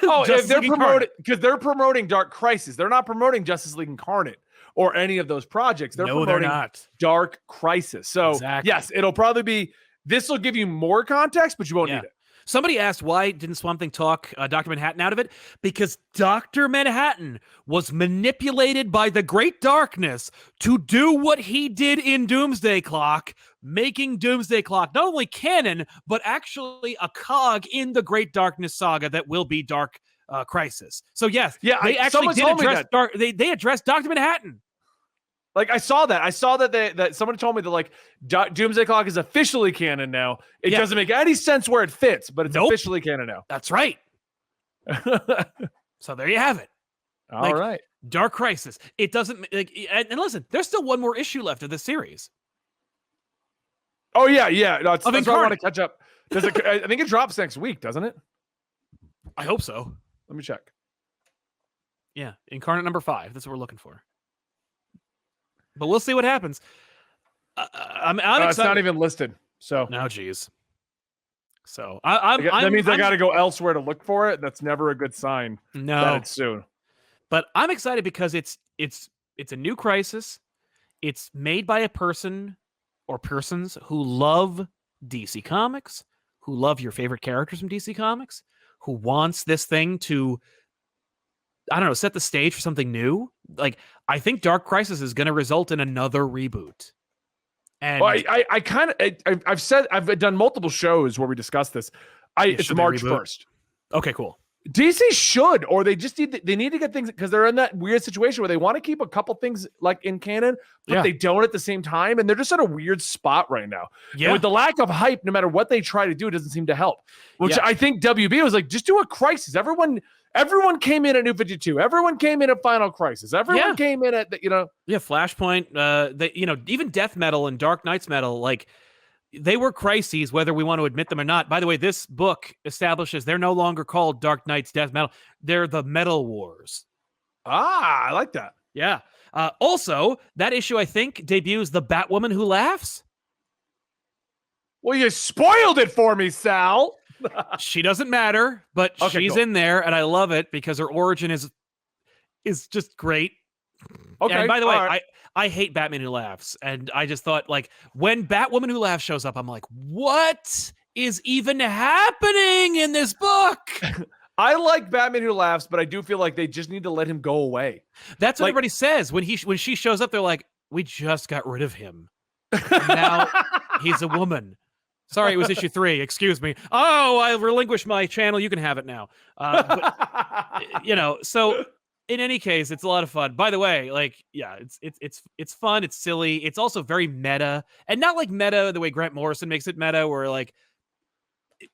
Speaker 1: Oh, if they're promoting Dark Crisis. They're not promoting Justice League Incarnate or any of those projects. They're promoting Dark Crisis. So yes, it'll probably be, this will give you more context, but you won't need it.
Speaker 2: Somebody asked, why didn't Swamp Thing talk Dr. Manhattan out of it? Because Dr. Manhattan was manipulated by the Great Darkness to do what he did in Doomsday Clock, making Doomsday Clock not only canon, but actually a cog in the Great Darkness saga that will be Dark Crisis. So yes, they actually did address they addressed Dr. Manhattan.
Speaker 1: Like, I saw that that someone told me that, like, Doomsday Clock is officially canon now. It doesn't make any sense where it fits, but it's officially canon now.
Speaker 2: That's right. So there you have it.
Speaker 1: All right.
Speaker 2: Dark Crisis. It doesn't, like, and listen, there's still one more issue left of this series.
Speaker 1: Oh yeah. No, that's why I want to catch up. I think it drops next week, doesn't it?
Speaker 2: I hope so.
Speaker 1: Let me check.
Speaker 2: Yeah, Incarnate number 5. That's what we're looking for. But we'll see what happens. I'm excited.
Speaker 1: It's not even listed. So
Speaker 2: no, geez. So
Speaker 1: that means I got to go elsewhere to look for it. That's never a good sign.
Speaker 2: No,
Speaker 1: that it's soon.
Speaker 2: But I'm excited because it's a new Crisis. It's made by a person or persons who love DC Comics, who love your favorite characters from DC Comics, who wants this thing to, I don't know, set the stage for something new. Like, I think Dark Crisis is going to result in another reboot. And
Speaker 1: well, I've done multiple shows where we discussed this. It's March 1st.
Speaker 2: Okay, cool.
Speaker 1: DC should, or they just need to get things, because they're in that weird situation where they want to keep a couple things like in canon, but they don't at the same time, and they're just at a weird spot right now. Yeah. And with the lack of hype, no matter what they try to do, it doesn't seem to help. Which I think WB was like, just do a Crisis. Everyone came in at New 52. Everyone came in at Final Crisis. Everyone came in at Flashpoint. Even Death Metal and Dark Knight's Metal, like, they were crises, whether we want to admit them or not. By the way, this book establishes they're no longer called Dark Knight's Death Metal. They're the Metal Wars. Ah, I like that.
Speaker 2: Yeah. Also, that issue, I think, debuts the Batwoman Who Laughs.
Speaker 1: Well, you spoiled it for me, Sal.
Speaker 2: She doesn't matter, but she's in there, and I love it because her origin is just great. Okay. And by the way, I hate Batman Who Laughs, and I just thought, like, when Batwoman Who Laughs shows up, I'm like, what is even happening in this book?
Speaker 1: I like Batman Who Laughs, but I do feel like they just need to let him go away.
Speaker 2: That's what everybody says. When she shows up, they're like, we just got rid of him. And now he's a woman. Sorry, it was issue 3. Excuse me. Oh, I relinquished my channel. You can have it now. So in any case, it's a lot of fun. By the way, like, yeah, it's fun. It's silly. It's also very meta, and not like meta the way Grant Morrison makes it meta, where, like,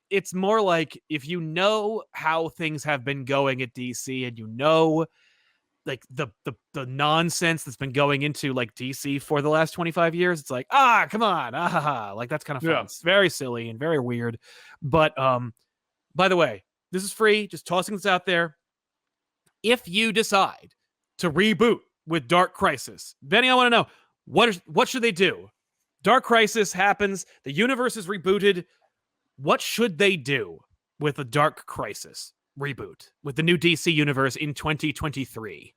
Speaker 2: it's more like, if you know how things have been going at DC, and you know, like, the nonsense that's been going into, like, DC for the last 25 years, it's like, come on, like, that's kind of fun. Yeah. It's very silly and very weird. But by the way, this is free. Just tossing this out there. If you decide to reboot with Dark Crisis, Benny, I want to know, what should they do? Dark Crisis happens. The universe is rebooted. What should they do with a Dark Crisis reboot with the new DC universe in 2023?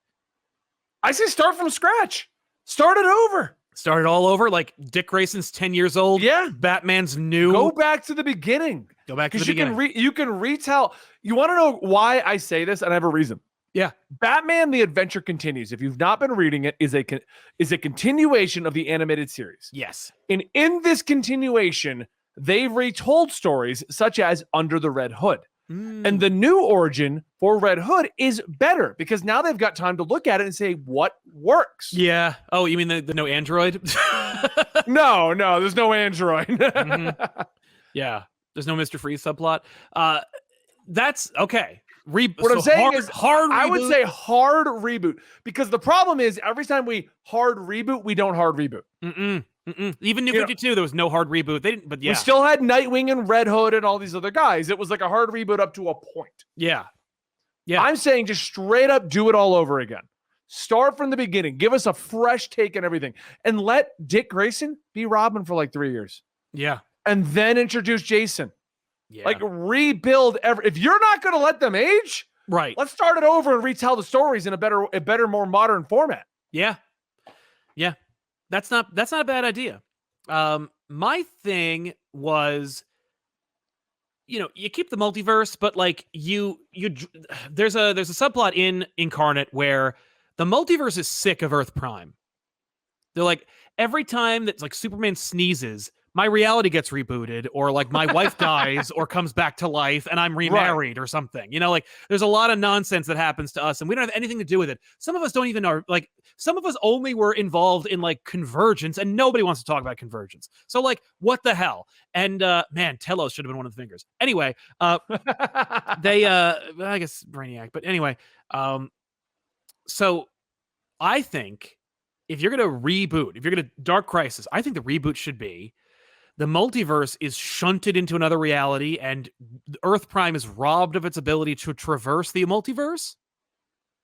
Speaker 1: I say start from scratch. Start it over.
Speaker 2: Start it all over. Like, Dick Grayson's 10 years old.
Speaker 1: Yeah.
Speaker 2: Batman's new.
Speaker 1: Go back to the beginning.
Speaker 2: Go back to the beginning.
Speaker 1: You can retell. You want to know why I say this? And I have a reason.
Speaker 2: Yeah.
Speaker 1: Batman: The Adventure Continues, if you've not been reading it, is a continuation of the animated series.
Speaker 2: Yes.
Speaker 1: And in this continuation, they've retold stories such as Under the Red Hood. And the new origin for Red Hood is better because now they've got time to look at it and say what works.
Speaker 2: Yeah. Oh, you mean the no android?
Speaker 1: No, there's no android.
Speaker 2: Mm-hmm. Yeah. There's no Mr. Freeze subplot. That's okay.
Speaker 1: What I'm saying is
Speaker 2: hard reboot.
Speaker 1: I would say hard reboot because the problem is every time we hard reboot, we don't hard reboot.
Speaker 2: Even New 52, there was no hard reboot. They didn't, but yeah.
Speaker 1: We still had Nightwing and Red Hood and all these other guys. It was like a hard reboot up to a point.
Speaker 2: Yeah.
Speaker 1: I'm saying just straight up do it all over again. Start from the beginning. Give us a fresh take on everything. And let Dick Grayson be Robin for like 3 years.
Speaker 2: Yeah.
Speaker 1: And then introduce Jason.
Speaker 2: Yeah.
Speaker 1: Like rebuild if you're not going to let them age,
Speaker 2: right.
Speaker 1: Let's start it over and retell the stories in a better, more modern format.
Speaker 2: Yeah. Yeah. That's not a bad idea. My thing was, you keep the multiverse, but like there's a subplot in Incarnate where the multiverse is sick of Earth Prime. They're like, every time that like Superman sneezes, my reality gets rebooted, or like my wife dies or comes back to life and I'm remarried or something. Like there's a lot of nonsense that happens to us and we don't have anything to do with it. Some of us don't even know, like some of us only were involved in like Convergence and nobody wants to talk about Convergence. So like, what the hell? And man, Telos should have been one of the fingers. Anyway, I guess Brainiac, but anyway, so I think if you're going to reboot, if you're going to Dark Crisis, I think the reboot should be the multiverse is shunted into another reality and Earth Prime is robbed of its ability to traverse the multiverse.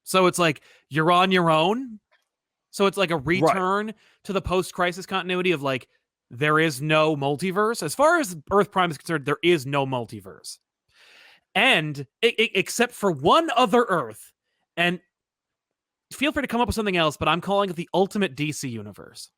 Speaker 2: So it's like you're on your own. So it's like a return to the post-crisis continuity of like, there is no multiverse. As far as Earth Prime is concerned, there is no multiverse. And except for one other Earth. And feel free to come up with something else, but I'm calling it the ultimate DC universe.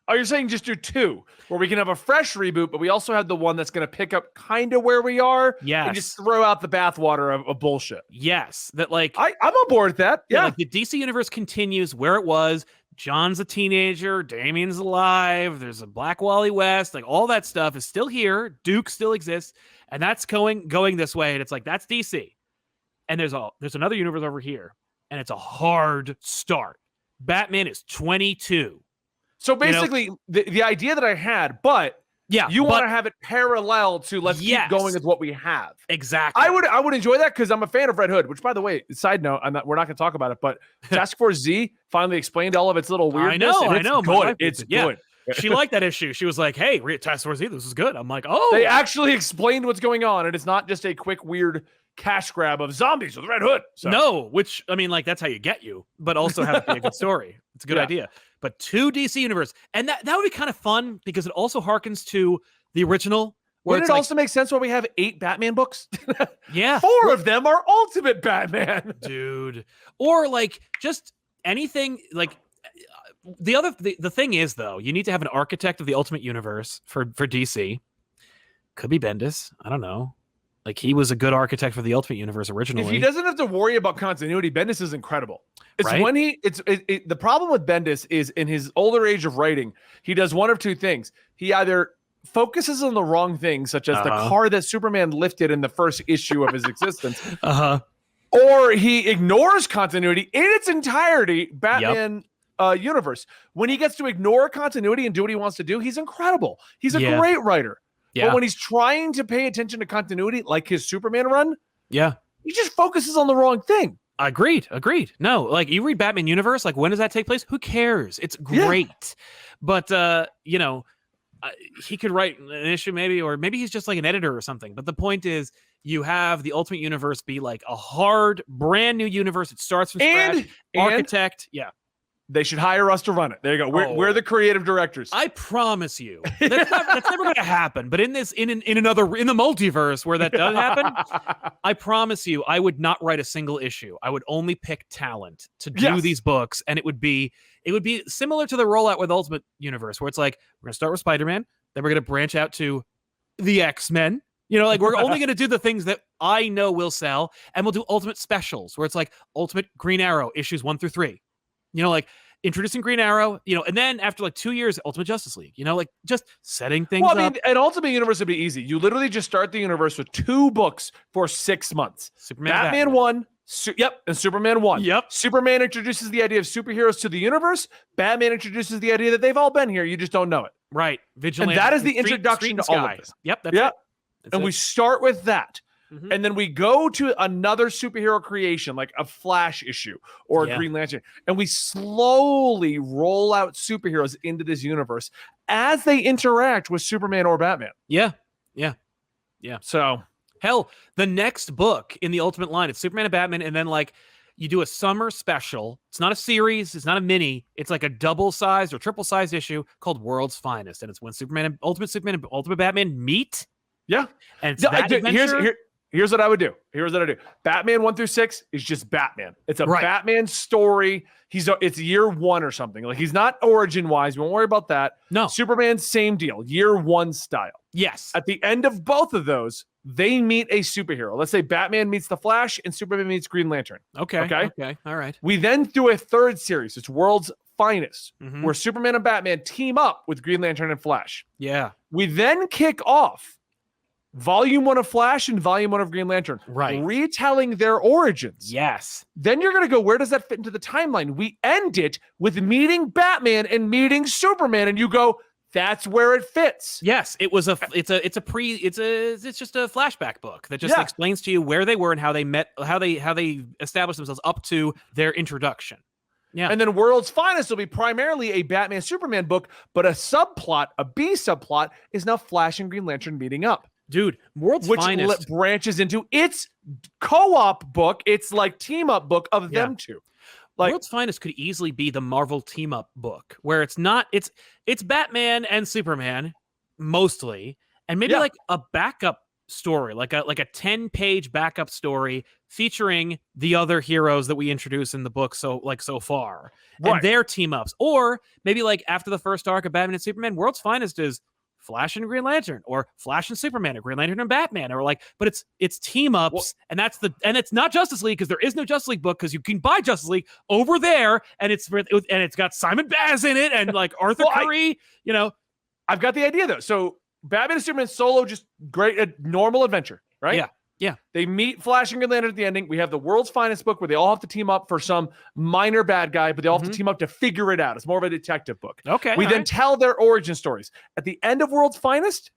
Speaker 1: Oh, you're saying just do two, where we can have a fresh reboot, but we also have the one that's going to pick up kind of where we are.
Speaker 2: Yes.
Speaker 1: And just throw out the bathwater of bullshit.
Speaker 2: Yes. That like...
Speaker 1: I'm on board with that. Yeah.
Speaker 2: Like the DC universe continues where it was. John's a teenager. Damien's alive. There's a Black Wally West. Like all that stuff is still here. Duke still exists. And that's going this way. And it's like, that's DC. And there's another universe over here. And it's a hard start. Batman is 22.
Speaker 1: So basically, the idea that I had, but you want to have it parallel to let's keep going with what we have.
Speaker 2: Exactly.
Speaker 1: I would enjoy that because I'm a fan of Red Hood. Which, by the way, side note, we're not going to talk about it, but Task Force Z finally explained all of its little weirdness.
Speaker 2: I know.
Speaker 1: It's good.
Speaker 2: She liked that issue. She was like, "Hey, Task Force Z, this is good." I'm like, "Oh."
Speaker 1: They actually explained what's going on, and it's not just a quick weird cash grab of zombies with Red Hood. So.
Speaker 2: No, which I mean, like that's how you get you, but also have it be a good story. It's a good idea. But 2 DC universe, and that would be kind of fun because it also harkens to the original.
Speaker 1: Wouldn't it also make sense where we have 8 Batman books?
Speaker 2: Yeah,
Speaker 1: 4 of them are Ultimate Batman,
Speaker 2: dude. Or like just anything. Like the thing is though, you need to have an architect of the Ultimate Universe for DC. Could be Bendis. I don't know. Like he was a good architect for the Ultimate Universe originally.
Speaker 1: If he doesn't have to worry about continuity, Bendis is incredible. It's
Speaker 2: right?
Speaker 1: when the problem with Bendis is in his older age of writing, he does one of two things. He either focuses on the wrong things, such as the car that Superman lifted in the first issue of his existence, or he ignores continuity in its entirety. Batman universe. When he gets to ignore continuity and do what he wants to do, he's incredible. He's a great writer. But when he's trying to pay attention to continuity, like his Superman run, he just focuses on the wrong thing.
Speaker 2: Agreed. No, like you read Batman Universe, like when does that take place? Who cares? It's great. But, he could write an issue maybe, or maybe he's just like an editor or something. But the point is you have the Ultimate Universe be like a hard, brand new universe. It starts from scratch. Architect.
Speaker 1: They should hire us to run it. There you go. We're the creative directors.
Speaker 2: I promise you, that's never going to happen. But in the multiverse where that does happen, I promise you, I would not write a single issue. I would only pick talent to do these books, and it would be similar to the rollout with Ultimate Universe, where it's like we're going to start with Spider-Man, then we're going to branch out to the X-Men, You know, like we're only going to do the things that I know will sell, and we'll do ultimate specials where it's like Ultimate Green Arrow issues 1 through 3. You know, like introducing Green Arrow, you know, and then after like 2 years, Ultimate Justice League, you know, like just setting things up.
Speaker 1: Well, I mean, an Ultimate Universe would be easy. You literally just start the universe with 2 books for 6 months.
Speaker 2: Superman,
Speaker 1: Batman 1. And Superman 1.
Speaker 2: Yep.
Speaker 1: Superman introduces the idea of superheroes to the universe. Batman introduces the idea that they've all been here. You just don't know it.
Speaker 2: Right. Vigilante.
Speaker 1: And that is the introduction to all of this.
Speaker 2: Yep. That's it.
Speaker 1: And we start with that.
Speaker 2: Mhm.
Speaker 1: And then we go to another superhero creation, like a Flash issue or a Green Lantern. And we slowly roll out superheroes into this universe as they interact with Superman or Batman.
Speaker 2: Yeah.
Speaker 1: So,
Speaker 2: hell, the next book in the Ultimate line, it's Superman and Batman, and then like you do a summer special. It's not a series, it's not a mini, it's like a double-sized or triple-sized issue called World's Finest. And it's when Superman and Ultimate Batman meet.
Speaker 1: Yeah.
Speaker 2: And it's that adventure.
Speaker 1: Here's what I would do. Batman 1 through 6 is just Batman. It's a Batman story. It's year 1 or something. Like he's not origin wise. We won't worry about that.
Speaker 2: No.
Speaker 1: Superman, same deal. Year 1 style.
Speaker 2: Yes.
Speaker 1: At the end of both of those, they meet a superhero. Let's say Batman meets the Flash and Superman meets Green Lantern.
Speaker 2: Okay. All right.
Speaker 1: We then do a third series. It's World's Finest,
Speaker 2: Mhm.
Speaker 1: where Superman and Batman team up with Green Lantern and Flash.
Speaker 2: Yeah.
Speaker 1: We then kick off Volume 1 of Flash and Volume 1 of Green Lantern.
Speaker 2: Right.
Speaker 1: Retelling their origins.
Speaker 2: Yes.
Speaker 1: Then you're going to go, where does that fit into the timeline? We end it with meeting Batman and meeting Superman, and you go, that's where it fits.
Speaker 2: Yes, it's just a flashback book that just explains to you where they were and how they met, how they established themselves up to their introduction. Yeah.
Speaker 1: And then World's Finest will be primarily a Batman Superman book, but a B subplot is now Flash and Green Lantern meeting up.
Speaker 2: Dude, World's Finest
Speaker 1: branches into its co-op book, its like team up book of them two. Like
Speaker 2: World's Finest could easily be the Marvel team up book where it's Batman and Superman mostly, and maybe like a backup story, like a 10-page backup story featuring the other heroes that we introduce in the book so far. And their team ups. Or maybe like after the first arc of Batman and Superman, World's Finest is Flash and Green Lantern, or Flash and Superman, or Green Lantern and Batman, or like, but it's team ups, and it's not Justice League because there is no Justice League book because you can buy Justice League over there, and it's got Simon Baz in it and like Arthur Curry. You know,
Speaker 1: I've got the idea though. So Batman and Superman solo, just great, a normal adventure, right?
Speaker 2: Yeah.
Speaker 1: They meet Flash and Green Lantern at the ending. We have the World's Finest book where they all have to team up for some minor bad guy, but they all have to team up to figure it out. It's more of a detective book.
Speaker 2: Okay.
Speaker 1: We then tell their origin stories. At the end of World's Finest,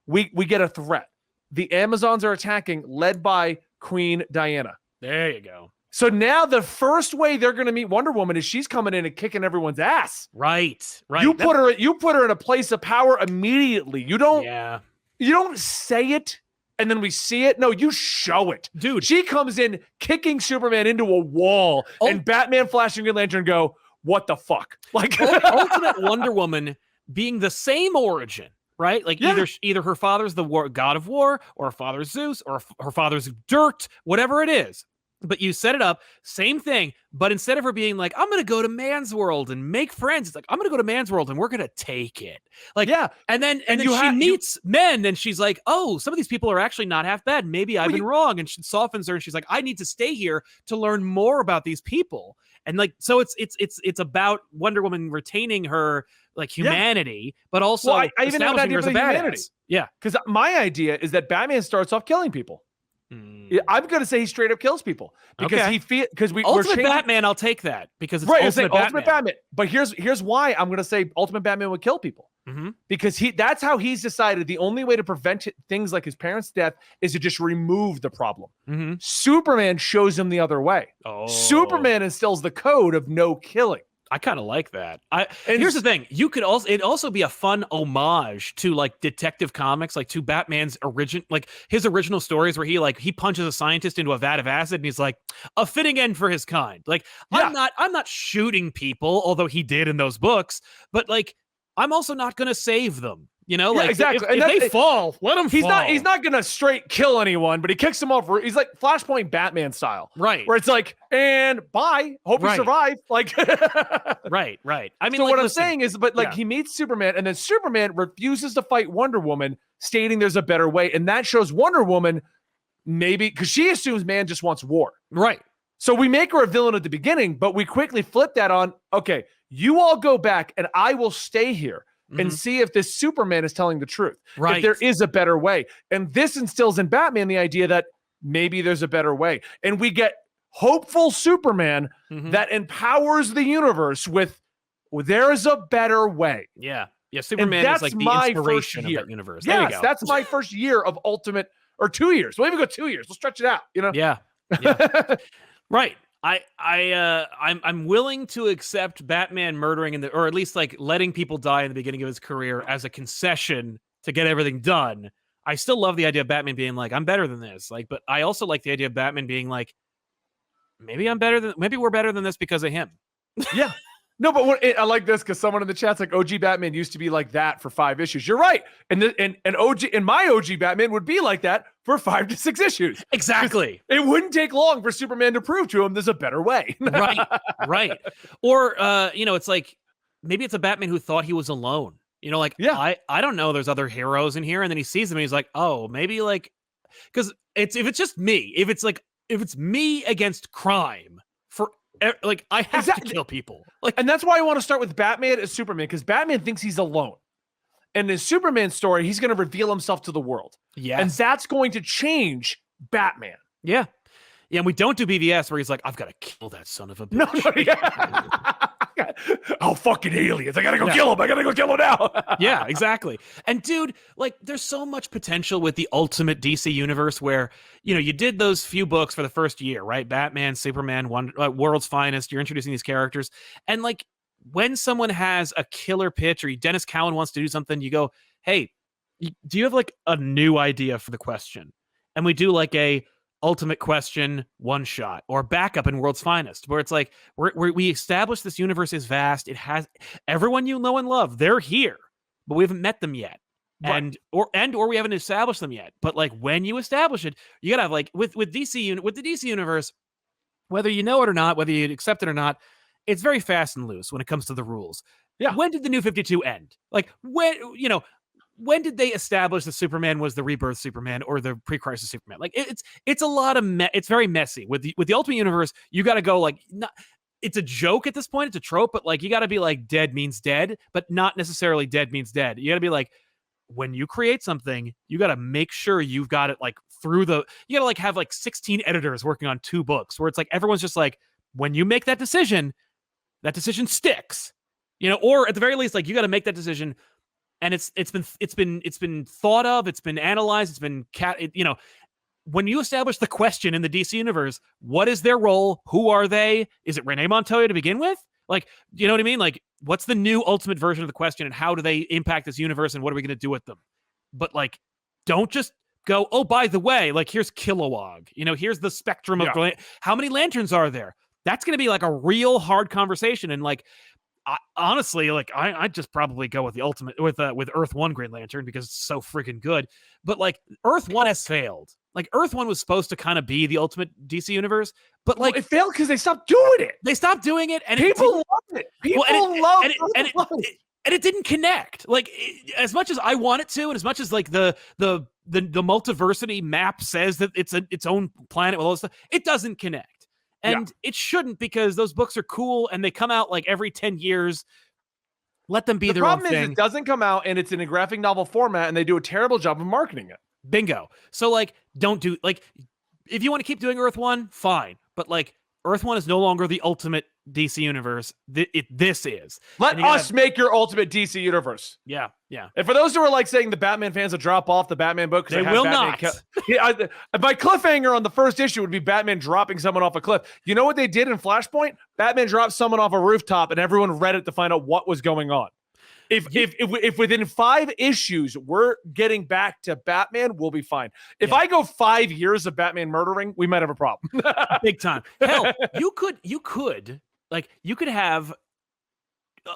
Speaker 1: we get a threat. The Amazons are attacking, led by Queen Diana.
Speaker 2: There you go.
Speaker 1: So now the first way they're going to meet Wonder Woman is she's coming in and kicking everyone's ass.
Speaker 2: Right.
Speaker 1: You put her in a place of power immediately. You don't say it and then we see it. No, you show it.
Speaker 2: Dude.
Speaker 1: She comes in kicking Superman into a wall and Batman, Flash, and Green Lantern go, what the fuck? Like
Speaker 2: Ultimate Wonder Woman being the same origin, right? Like either her father's the god of war, or her father's Zeus, or her father's dirt, whatever it is. But you set it up, same thing, but instead of her being like, I'm going to go to man's world and make friends, it's like, I'm going to go to man's world and we're going to take it. Like, and then she meets men and she's like, oh, some of these people are actually not half bad. Maybe I've been wrong. And she softens her and she's like, I need to stay here to learn more about these people. And like, so it's about Wonder Woman retaining her like humanity, but also
Speaker 1: I even have an idea
Speaker 2: her as a
Speaker 1: for humanity.
Speaker 2: Yeah.
Speaker 1: Because my idea is that Batman starts off killing people. I'm going to say he straight up kills people because
Speaker 2: Ultimate Batman. I'll take that because it's
Speaker 1: Ultimate Batman. But here's why I'm going to say Ultimate Batman would kill people because that's how he's decided the only way to prevent things like his parents' death is to just remove the problem. Superman shows him the other way. Superman instills the code of no killing.
Speaker 2: I kind of like that. Here's the thing: it'd also be a fun homage to like Detective Comics, like to Batman's his original stories where he punches a scientist into a vat of acid and he's like a fitting end for his kind. Like I'm not shooting people, although he did in those books, but like I'm also not going to save them. You know,
Speaker 1: Yeah,
Speaker 2: like
Speaker 1: exactly.
Speaker 2: if they fall, let them fall.
Speaker 1: He's not gonna straight kill anyone, but he kicks them off. He's like Flashpoint Batman style,
Speaker 2: right?
Speaker 1: Where it's like, and bye, hope you survive. Like,
Speaker 2: right. I mean,
Speaker 1: so
Speaker 2: like,
Speaker 1: what
Speaker 2: listen,
Speaker 1: I'm saying is, but like he meets Superman, and then Superman refuses to fight Wonder Woman, stating there's a better way, and that shows Wonder Woman maybe because she assumes man just wants war,
Speaker 2: right?
Speaker 1: So we make her a villain at the beginning, but we quickly flip that on. Okay, you all go back, and I will stay here and see if this Superman is telling the truth.
Speaker 2: Right.
Speaker 1: If there is a better way. And this instills in Batman the idea that maybe there's a better way. And we get hopeful Superman that empowers the universe with, well, there is a better way.
Speaker 2: Yeah. Superman is like the inspiration of that universe. There you go.
Speaker 1: That's my first year of Ultimate, or 2 years. We'll even go 2 years. Let's stretch it out, you know?
Speaker 2: Yeah. Right. I'm willing to accept Batman murdering or at least like letting people die in the beginning of his career as a concession to get everything done. I still love the idea of Batman being like, I'm better than this. Like, but I also like the idea of Batman being like, maybe we're better than this because of him.
Speaker 1: Yeah. No, but I like this because someone in the chat's like, OG Batman used to be like that for 5 issues. You're right. And my OG Batman would be like that for 5 to 6 issues.
Speaker 2: Exactly.
Speaker 1: It wouldn't take long for Superman to prove to him there's a better way.
Speaker 2: Right. Or, it's like, maybe it's a Batman who thought he was alone. You know, like, I don't know, there's other heroes in here. And then he sees them and he's like, oh, maybe like, because if it's me against crime, like I have to kill people. Like,
Speaker 1: and that's why I want to start with Batman as Superman, because Batman thinks he's alone. And in Superman's story, he's going to reveal himself to the world. Yeah. And that's going to change Batman.
Speaker 2: Yeah. Yeah, and we don't do BVS where he's like, I've got to kill that son of a bitch.
Speaker 1: Oh, fucking aliens. I got to go kill him. I got to go kill him now.
Speaker 2: Yeah, exactly. And dude, like there's so much potential with the Ultimate DC universe where, you did those few books for the first year, right? Batman, Superman, World's Finest, you're introducing these characters. And like when someone has a killer pitch or Dennis Cowan wants to do something, you go, hey, do you have like a new idea for the question? And we do like a Ultimate Question one shot or backup in World's Finest, where it's like we establish this universe is vast. It has everyone you know and love. They're here, but we haven't met them yet, right. or we haven't established them yet. But like when you establish it, you gotta have like with the DC universe, whether you know it or not, whether you accept it or not, it's very fast and loose when it comes to the rules.
Speaker 1: Yeah.
Speaker 2: When did the New 52 end? Like when did they establish that Superman was the rebirth Superman or the pre-crisis Superman? Like it's a lot of it's very messy with the Ultimate Universe. You got to go like it's a joke at this point. It's a trope, but like you got to be like dead means dead, but not necessarily dead means dead. You got to be like when you create something, you got to make sure you've got it like you got to like have like 16 editors working on 2 books where it's like everyone's just like when you make that decision sticks, or at the very least like you got to make that decision. And it's been thought of, it's been analyzed, it's been when you establish the question in the DC universe, what is their role? Who are they? Is it Renee Montoya to begin with? Like, you know what I mean? Like, what's the new ultimate version of the question and how do they impact this universe and what are we going to do with them? But like, don't just go, oh, by the way, like here's Kilowog, here's the spectrum of how many lanterns are there? That's going to be like a real hard conversation. And like, honestly, like I'd just probably go with the ultimate with Earth 1 Green Lantern because it's so freaking good. But like Earth 1 has failed. Like Earth 1 was supposed to kind of be the ultimate DC universe, but like
Speaker 1: it failed because they stopped doing it.
Speaker 2: They stopped doing it, and
Speaker 1: people love it. People love it,
Speaker 2: and it didn't connect. Like as much as I want it to, and as much as like the multiversity map says that it's its own planet with all this stuff, it doesn't connect. And it shouldn't because those books are cool and they come out like every 10 years. Let them be their own thing. The problem is
Speaker 1: it doesn't come out and it's in a graphic novel format and they do a terrible job of marketing it.
Speaker 2: Bingo. So like, don't do like, if you want to keep doing Earth 1, fine. But like Earth 1 is no longer the ultimate DC universe. This is.
Speaker 1: Let us make your ultimate DC universe.
Speaker 2: Yeah.
Speaker 1: And for those who are like saying the Batman fans will drop off the Batman book,
Speaker 2: they will not.
Speaker 1: My cliffhanger on the first issue would be Batman dropping someone off a cliff. You know what they did in Flashpoint? Batman dropped someone off a rooftop, and everyone read it to find out what was going on. If within 5 issues we're getting back to Batman, we'll be fine. If I go 5 years of Batman murdering, we might have a problem.
Speaker 2: Big time. Hell, you could have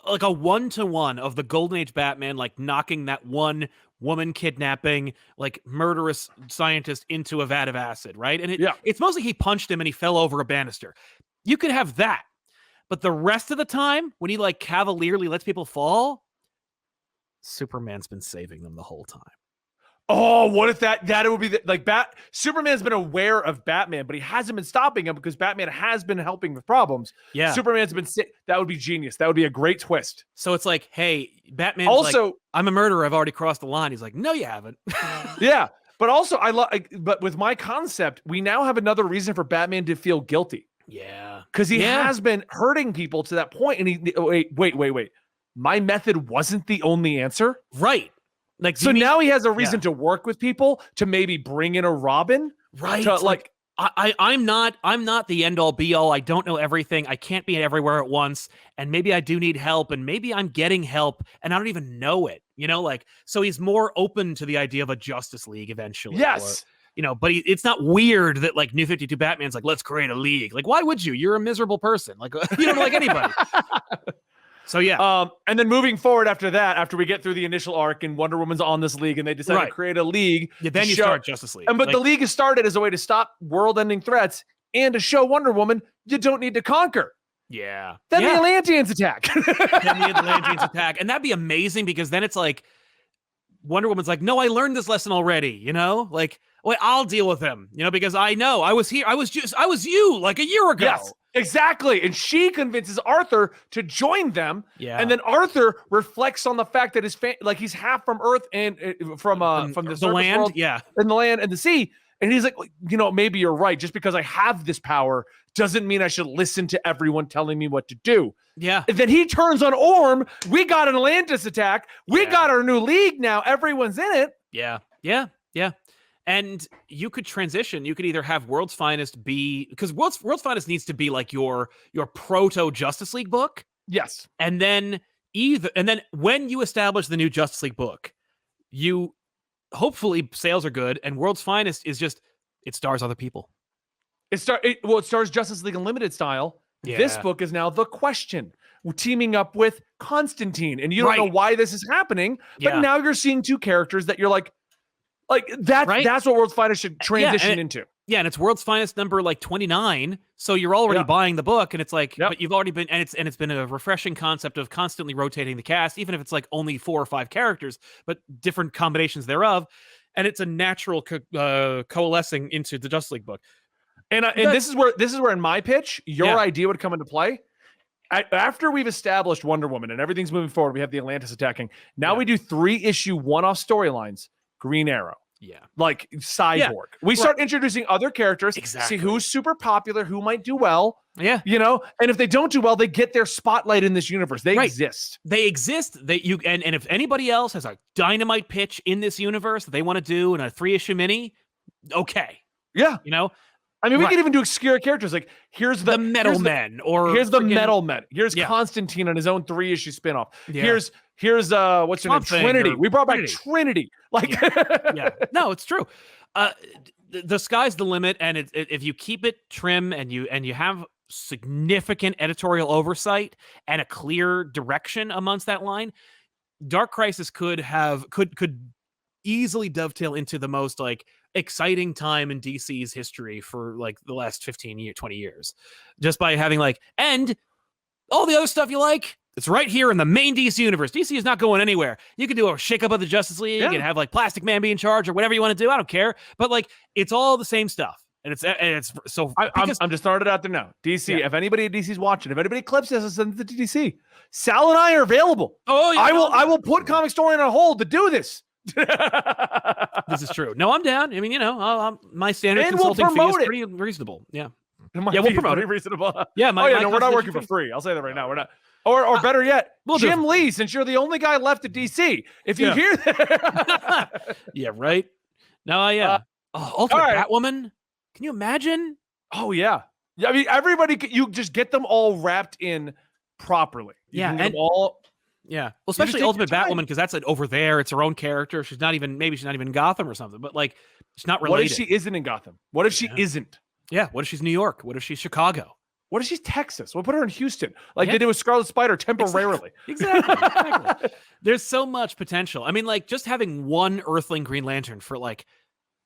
Speaker 2: like a 1-to-1 of the Golden Age Batman, like knocking that one woman kidnapping, like murderous scientist into a vat of acid, right? And it's mostly he punched him and he fell over a banister. You could have that. But the rest of the time, when he like cavalierly lets people fall, Superman's been saving them the whole time.
Speaker 1: Oh, what if that would be like Superman's been aware of Batman, but he hasn't been stopping him because Batman has been helping with problems.
Speaker 2: Yeah.
Speaker 1: Superman's been sick. That would be genius. That would be a great twist.
Speaker 2: So it's like, hey, Batman's
Speaker 1: also
Speaker 2: like, I'm a murderer. I've already crossed the line. He's like, no, you haven't.
Speaker 1: Yeah. But also but with my concept, we now have another reason for Batman to feel guilty.
Speaker 2: Yeah.
Speaker 1: Because he has been hurting people to that point. And wait. My method wasn't the only answer.
Speaker 2: Right. Like,
Speaker 1: so now he has a reason to work with people, to maybe bring in a Robin.
Speaker 2: Right.
Speaker 1: To,
Speaker 2: like I'm not the end all be all. I don't know everything. I can't be everywhere at once. And maybe I do need help. And maybe I'm getting help and I don't even know it. You know, like, so he's more open to the idea of a Justice League eventually.
Speaker 1: Yes.
Speaker 2: Or, you know, but it's not weird that like New 52 Batman's like, let's create a league. Like, why would you? You're a miserable person. Like, you don't like anybody. So yeah.
Speaker 1: And then moving forward after that, after we get through the initial arc and Wonder Woman's on this league and they decide to create a league.
Speaker 2: Yeah, then you start Justice League.
Speaker 1: But the league is started as a way to stop world-ending threats and to show Wonder Woman you don't need to conquer.
Speaker 2: Yeah.
Speaker 1: Then the Atlanteans attack.
Speaker 2: And that'd be amazing because then it's like Wonder Woman's like, no, I learned this lesson already, you know? Like, wait, I'll deal with him, you know, because I know I was here. I was you like a year ago.
Speaker 1: Yes, exactly. And she convinces Arthur to join them.
Speaker 2: Yeah.
Speaker 1: And then Arthur reflects on the fact that he's half from Earth and from the
Speaker 2: land.
Speaker 1: World, and the land and the sea. And he's like, you know, maybe you're right. Just because I have this power doesn't mean I should listen to everyone telling me what to do.
Speaker 2: Yeah.
Speaker 1: And then he turns on Orm. We got an Atlantis attack. We got our new league now. Everyone's in it.
Speaker 2: Yeah. Yeah. Yeah. And you could transition. You could either have World's Finest be, because World's Finest needs to be like your proto Justice League book.
Speaker 1: Yes.
Speaker 2: And then when you establish the new Justice League book, you hopefully sales are good, and World's Finest is just, it stars other people.
Speaker 1: It stars Justice League Unlimited style.
Speaker 2: Yeah.
Speaker 1: This book is now The Question, teaming up with Constantine, and you don't know why this is happening, but now you're seeing two characters that you're like that. That's what World's Finest should transition into.
Speaker 2: Yeah, and it's World's Finest number like 29, so you're already buying the book, and it's like, but you've already been, and it's been a refreshing concept of constantly rotating the cast, even if it's like only 4 or 5 characters, but different combinations thereof, and it's a natural coalescing into the Justice League book.
Speaker 1: And this is where in my pitch your idea would come into play. After we've established Wonder Woman and everything's moving forward, we have the Atlantis attacking. Now we do 3-issue one-off storylines. Green Arrow. Yeah. Like Cyborg. Yeah. We start introducing other characters, see who's super popular, who might do well.
Speaker 2: Yeah.
Speaker 1: You know, and if they don't do well, they get their spotlight in this universe. They exist.
Speaker 2: They exist. And if anybody else has a dynamite pitch in this universe that they want to do in a 3-issue mini, okay.
Speaker 1: Yeah.
Speaker 2: You know?
Speaker 1: I mean, we could even do obscure characters. Like, here's the
Speaker 2: Metal Men, or
Speaker 1: here's the Metal Men. Here's Constantine on his own 3-issue spinoff. Yeah. Here's what's her name? Trinity. We brought back Trinity. Like,
Speaker 2: no, it's true. The sky's the limit, and if you keep it trim and you have significant editorial oversight and a clear direction amongst that line, Dark Crisis could easily dovetail into the most like exciting time in DC's history for like the last 20 years, just by having like, and all the other stuff you like, it's right here in the main DC universe. DC is not going anywhere. You can do a shake up of the Justice League and have like Plastic Man be in charge or whatever you want to do. I don't care, but like it's all the same stuff. And it's so
Speaker 1: I'm just throwing it out there now. DC, if anybody at DC's watching, if anybody clips this, send it to DC. Sal and I are available. Oh yeah, I will put Comicstorian on hold to do this.
Speaker 2: This is true. No, I'm down. I mean, you know, my standard consulting fee is pretty reasonable. Yeah.
Speaker 1: We'll promote it. Reasonable.
Speaker 2: Yeah.
Speaker 1: No, we're not working for free. I'll say that right now. We're not. Or better yet, Jim Lee, since you're the only guy left at DC. If you hear that.
Speaker 2: Yeah, right. No, Ultimate Batwoman. Can you imagine?
Speaker 1: Oh, yeah. I mean, everybody, you just get them all wrapped in properly.
Speaker 2: And well, especially Ultimate Batwoman, because that's like over there. It's her own character. Maybe she's not even in Gotham or something, but like, she's not related.
Speaker 1: What if she isn't in Gotham? What if she isn't?
Speaker 2: Yeah. What if she's New York? What if she's Chicago?
Speaker 1: What if she's Texas? We'll put her in Houston, like they did with Scarlet Spider temporarily.
Speaker 2: Exactly. There's so much potential. I mean, like just having one Earthling Green Lantern for like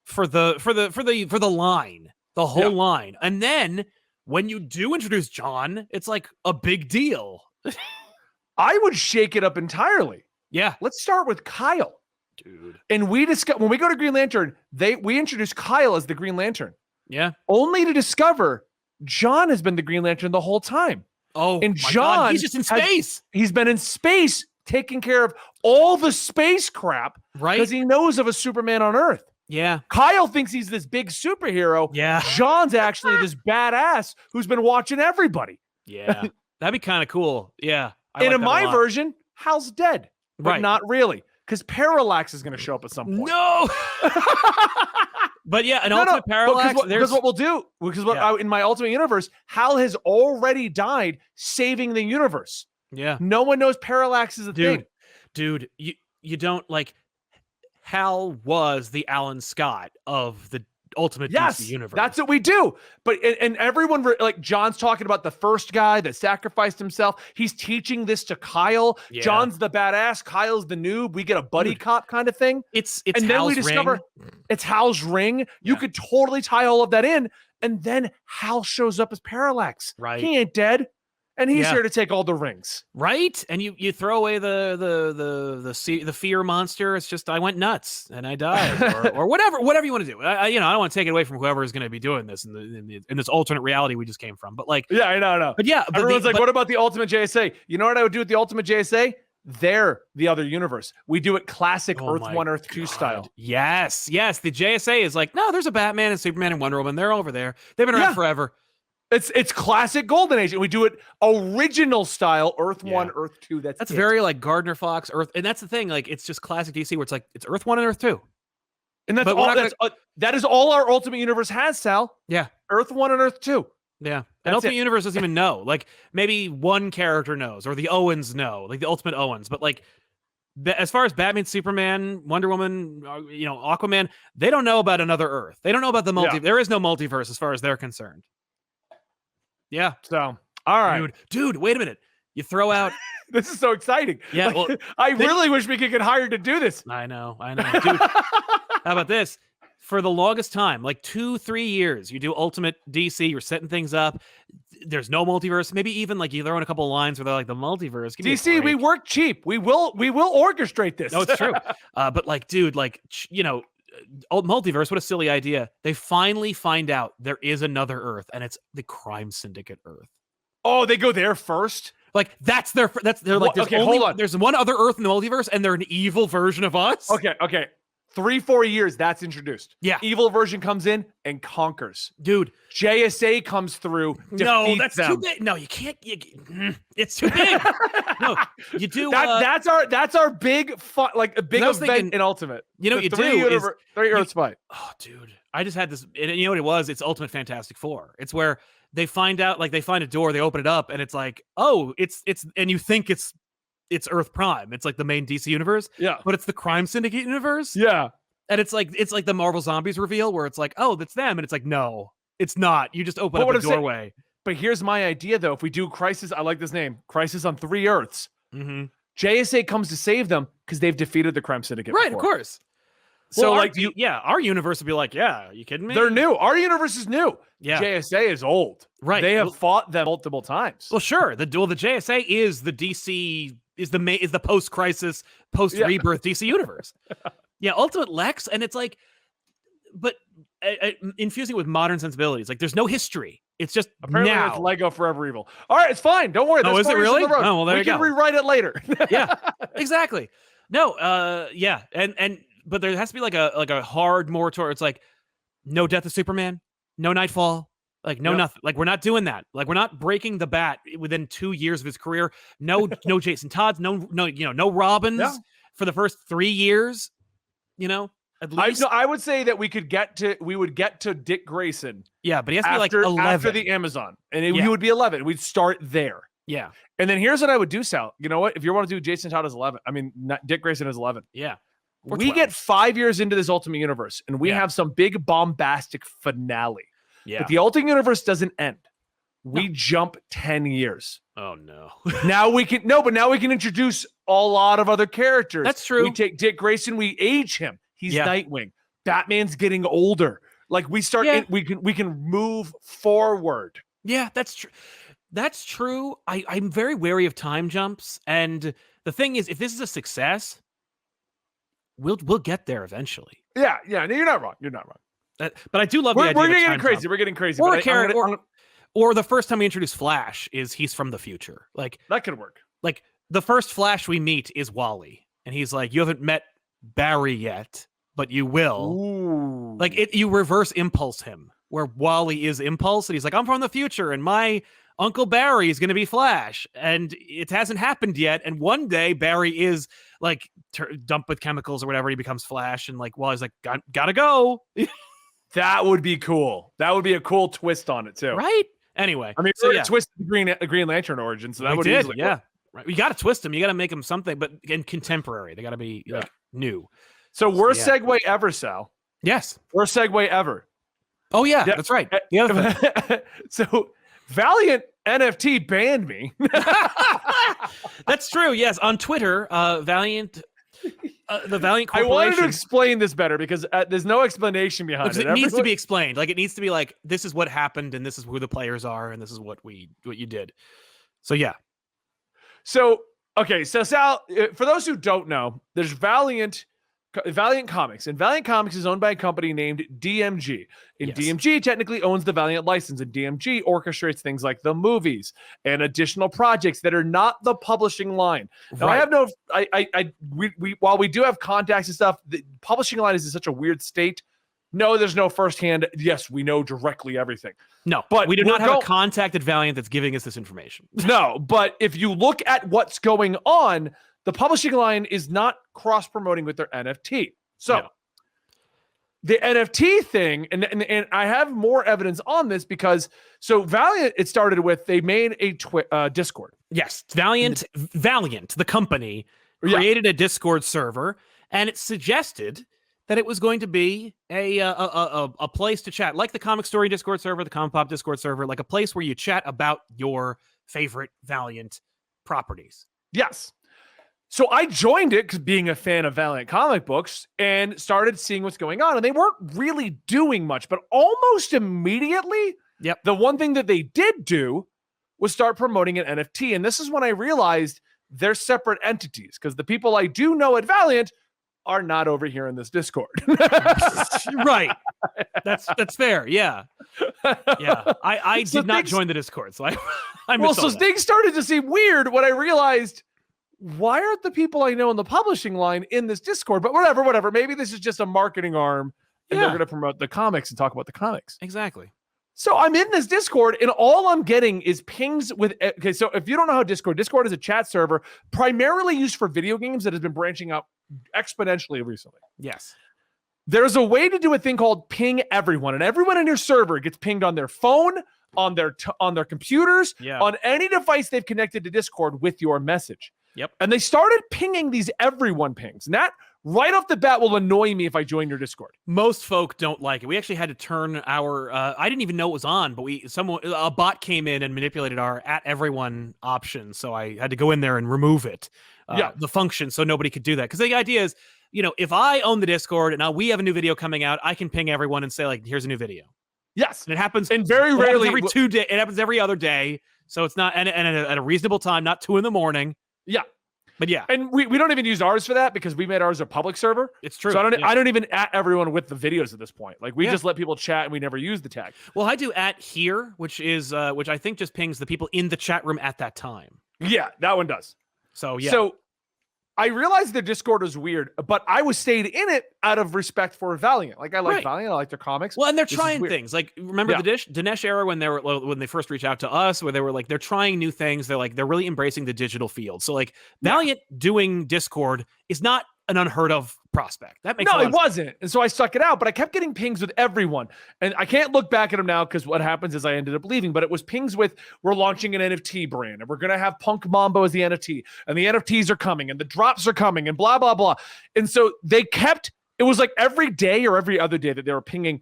Speaker 2: for the line, the whole line, and then when you do introduce John, it's like a big deal.
Speaker 1: I would shake it up entirely.
Speaker 2: Yeah,
Speaker 1: let's start with Kyle,
Speaker 2: dude.
Speaker 1: And we discuss when we go to Green Lantern. We introduce Kyle as the Green Lantern.
Speaker 2: Yeah,
Speaker 1: only to discover John has been the Green Lantern the whole time.
Speaker 2: Oh,
Speaker 1: and John,
Speaker 2: God, he's just in space.
Speaker 1: He's been in space taking care of all the space crap,
Speaker 2: right?
Speaker 1: Because he knows of a Superman on Earth.
Speaker 2: Yeah.
Speaker 1: Kyle thinks he's this big superhero.
Speaker 2: Yeah.
Speaker 1: John's actually this badass who's been watching everybody.
Speaker 2: Yeah. That'd be kind of cool. Yeah.
Speaker 1: And in my version, Hal's dead. But not really. Because Parallax is going to show up at some point.
Speaker 2: No. But yeah, an Ultimate Parallax.
Speaker 1: Because what we'll do, in my Ultimate Universe, Hal has already died saving the universe.
Speaker 2: Yeah.
Speaker 1: No one knows Parallax is a thing.
Speaker 2: Dude, you don't like Hal was the Alan Scott of the Ultimate DC universe.
Speaker 1: That's what we do. But and everyone, like John's talking about the first guy that sacrificed himself. He's teaching this to Kyle. Yeah. John's the badass. Kyle's the noob. We get a buddy cop kind of thing.
Speaker 2: It's
Speaker 1: and
Speaker 2: Hal's
Speaker 1: then we discover it's Hal's ring. You could totally tie all of that in, and then Hal shows up as Parallax.
Speaker 2: Right.
Speaker 1: He ain't dead. And he's here to take all the rings,
Speaker 2: right? And you throw away the fear monster. It's just I went nuts and I died, or whatever you want to do. I don't want to take it away from whoever is going to be doing this in this alternate reality we just came from. But like,
Speaker 1: yeah, I know.
Speaker 2: But yeah,
Speaker 1: everyone's like, what about the Ultimate JSA? You know what I would do with the Ultimate JSA? They're the other universe. We do it classic Earth 1, Earth 2 style.
Speaker 2: Yes. The JSA is like, no, there's a Batman and Superman and Wonder Woman. They're over there. They've been around forever.
Speaker 1: It's classic Golden Age, and we do it original style, Earth 1, Earth 2. That's
Speaker 2: very like Gardner Fox, Earth, and that's the thing. Like it's just classic DC, where it's like it's Earth 1 and Earth 2,
Speaker 1: and that's all. That is all our Ultimate Universe has, Sal.
Speaker 2: Yeah,
Speaker 1: Earth 1 and Earth 2.
Speaker 2: Yeah, and Ultimate Universe doesn't even know. Like maybe one character knows, or the Owens know, like the Ultimate Owens. But like as far as Batman, Superman, Wonder Woman, Aquaman, they don't know about another Earth. They don't know about the multi. There is no multiverse as far as they're concerned. Yeah.
Speaker 1: So, all right.
Speaker 2: Dude, wait a minute. You throw out.
Speaker 1: This is so exciting.
Speaker 2: Yeah. Well,
Speaker 1: I really wish we could get hired to do this.
Speaker 2: I know. Dude, how about this? For the longest time, like 2-3 years, you do Ultimate DC, you're setting things up. There's no multiverse. Maybe even like you throw in a couple of lines where they're like the multiverse.
Speaker 1: DC, we work cheap. We will orchestrate this.
Speaker 2: No, it's true. But like, dude, like, multiverse, what a silly idea. They finally find out there is another Earth, and it's the Crime Syndicate Earth.
Speaker 1: Oh, they go there first?
Speaker 2: Like that's like there's one other Earth in the multiverse, and they're an evil version of us.
Speaker 1: Okay. 3-4 years that's introduced.
Speaker 2: Yeah.
Speaker 1: Evil version comes in and conquers.
Speaker 2: Dude.
Speaker 1: JSA comes through.
Speaker 2: No, that's too big. No, you can't. It's too big. No, you do.
Speaker 1: That's our big fun, like a big event in Ultimate.
Speaker 2: You know what you do?
Speaker 1: Three Earths fight.
Speaker 2: Oh, dude. I just had this. And you know what it was? It's Ultimate Fantastic Four. It's where they find out, like they find a door, they open it up, and it's like, oh, it's, and you think it's Earth Prime. It's like the main DC universe.
Speaker 1: Yeah.
Speaker 2: But it's the Crime Syndicate universe.
Speaker 1: Yeah.
Speaker 2: And it's like the Marvel Zombies reveal where it's like, oh, that's them. And it's like, no, it's not. You just open up a doorway.
Speaker 1: But here's my idea, though. If we do Crisis, I like this name, Crisis on 3 Earths.
Speaker 2: Mm-hmm.
Speaker 1: JSA comes to save them because they've defeated the Crime Syndicate.
Speaker 2: Right,
Speaker 1: before.
Speaker 2: Of course.
Speaker 1: So
Speaker 2: well, our universe would be like, yeah, are you kidding me?
Speaker 1: They're new. Our universe is new.
Speaker 2: Yeah.
Speaker 1: JSA is old.
Speaker 2: Right.
Speaker 1: They have fought them multiple times.
Speaker 2: Well, sure. The JSA is the DC is the post-crisis, post-rebirth DC universe. Yeah, Ultimate Lex, and it's like, but infusing it with modern sensibilities. Like, there's no history. It's just
Speaker 1: apparently
Speaker 2: now.
Speaker 1: It's Lego for every evil. All right, it's fine. Don't worry.
Speaker 2: Oh, is it really? Oh, well, there you go.
Speaker 1: We can rewrite it later.
Speaker 2: Yeah, exactly. No, yeah, but there has to be like a hard moratorium. It's like no Death of Superman, no Nightfall. Like no nothing. Like we're not doing that. Like we're not breaking the bat within 2 years of his career. No Jason Todd's. No Robins for the first 3 years. At least
Speaker 1: I would say that we would get to Dick Grayson.
Speaker 2: Yeah, but he has to be like 11
Speaker 1: after the Amazon, and he would be 11. We'd start there.
Speaker 2: Yeah,
Speaker 1: and then here's what I would do, Sal. You know what? If you want to do Jason Todd as 11, Dick Grayson is 11.
Speaker 2: Yeah,
Speaker 1: we get 5 years into this Ultimate Universe, and we have some big bombastic finale.
Speaker 2: Yeah.
Speaker 1: But the Ultimate Universe doesn't end. We jump 10 years.
Speaker 2: Oh no.
Speaker 1: Now we can introduce a lot of other characters.
Speaker 2: That's true.
Speaker 1: We take Dick Grayson, we age him. He's Nightwing. Batman's getting older. Like we can move forward.
Speaker 2: Yeah, that's true. That's true. I'm very wary of time jumps, and the thing is, if this is a success, we'll get there eventually.
Speaker 1: Yeah. No, you're not wrong.
Speaker 2: But I do love the idea.
Speaker 1: We're getting crazy. We're getting crazy.
Speaker 2: Or a character, or the first time we introduce Flash is he's from the future. Like
Speaker 1: that could work.
Speaker 2: Like the first Flash we meet is Wally, and he's like, "You haven't met Barry yet, but you will."
Speaker 1: Ooh.
Speaker 2: Like you reverse impulse him, where Wally is Impulse, and he's like, "I'm from the future, and my Uncle Barry is going to be Flash," and it hasn't happened yet. And one day Barry is like dumped with chemicals or whatever, and he becomes Flash, and like Wally's like, "Gotta go."
Speaker 1: That would be cool. That would be a cool twist on it too,
Speaker 2: right? Anyway,
Speaker 1: I mean, we're twisted the Green Lantern origin, so that would easily work.
Speaker 2: Right. You got to twist them. You got to make them something, but in contemporary, they got to be like new.
Speaker 1: So worst segue ever, Sal.
Speaker 2: Yes,
Speaker 1: worst segue ever.
Speaker 2: Oh yeah, that's right. The other thing.
Speaker 1: So Valiant NFT banned me.
Speaker 2: That's true. Yes, on Twitter, Valiant. The Valiant Corporation.
Speaker 1: I wanted to explain this better because there's no explanation behind it.
Speaker 2: It needs to be explained. Like it needs to be like, this is what happened, and this is who the players are, and this is what you did. So yeah.
Speaker 1: So okay, so Sal, for those who don't know, there's Valiant Comics, and Valiant Comics is owned by a company named DMG. And DMG technically owns the Valiant license, and DMG orchestrates things like the movies and additional projects that are not the publishing line. Now, I have no, while we do have contacts and stuff, the publishing line is in such a weird state. No, there's no firsthand. Yes, we know directly everything.
Speaker 2: No, but we do not have a contact at Valiant that's giving us this information.
Speaker 1: No, but if you look at what's going on, the publishing line is not cross-promoting with their NFT. So the NFT thing, and I have more evidence on this because, so Valiant, it started with, they made a Discord.
Speaker 2: Yes, Valiant, the company, created a Discord server, and it suggested that it was going to be a place to chat, like the Comicstorian Discord server, the Comic Pop Discord server, like a place where you chat about your favorite Valiant properties.
Speaker 1: Yes. So I joined it because being a fan of Valiant comic books and started seeing what's going on. And they weren't really doing much, but almost immediately, the one thing that they did do was start promoting an NFT. And this is when I realized they're separate entities, because the people I do know at Valiant are not over here in this Discord.
Speaker 2: Right. That's fair. Yeah. Yeah. I did not join the Discord, so I missed all that.
Speaker 1: Things started to seem weird when I realized, why aren't the people I know in the publishing line in this Discord? But whatever. Maybe this is just a marketing arm and they're going to promote the comics and talk about the comics.
Speaker 2: Exactly.
Speaker 1: So I'm in this Discord and all I'm getting is pings with, okay, so if you don't know how Discord is a chat server primarily used for video games that has been branching out exponentially recently.
Speaker 2: Yes.
Speaker 1: There's a way to do a thing called ping everyone, and everyone in your server gets pinged on their phone, on their computers, on any device they've connected to Discord with your message.
Speaker 2: Yep.
Speaker 1: And they started pinging these everyone pings. And that right off the bat will annoy me if I join your Discord.
Speaker 2: Most folk don't like it. We actually had to turn our I didn't even know it was on, but a bot came in and manipulated our @everyone option, so I had to go in there and remove it. The function, so nobody could do that. Because the idea is, if I own the Discord and now we have a new video coming out, I can ping everyone and say, like, here's a new video.
Speaker 1: Yes.
Speaker 2: And it happens,
Speaker 1: and very rarely
Speaker 2: every 2 days. It happens every other day. So it's not and at a reasonable time, not 2 a.m.
Speaker 1: Yeah.
Speaker 2: But yeah.
Speaker 1: And we don't even use ours for that because we made ours a public server.
Speaker 2: It's true.
Speaker 1: So I don't even @everyone with the videos at this point. Like we just let people chat and we never use the tag.
Speaker 2: Well, I do @here, which is which I think just pings the people in the chat room at that time.
Speaker 1: Yeah, that one does.
Speaker 2: So yeah.
Speaker 1: So I realized the Discord is weird, but I stayed in it out of respect for Valiant. Like I like Valiant, I like their comics.
Speaker 2: Well, and they're trying things. Like remember the Dinesh era when they first reached out to us, where they were like they're trying new things. They're really embracing the digital field. So like Valiant doing Discord is not an unheard of prospect. That makes
Speaker 1: it wasn't. And so I stuck it out, but I kept getting pings with everyone. And I can't look back at them now because what happens is I ended up leaving, but it was pings with, we're launching an NFT brand and we're going to have Punk Mambo as the NFT and the NFTs are coming and the drops are coming and blah, blah, blah. And so it was like every day or every other day that they were pinging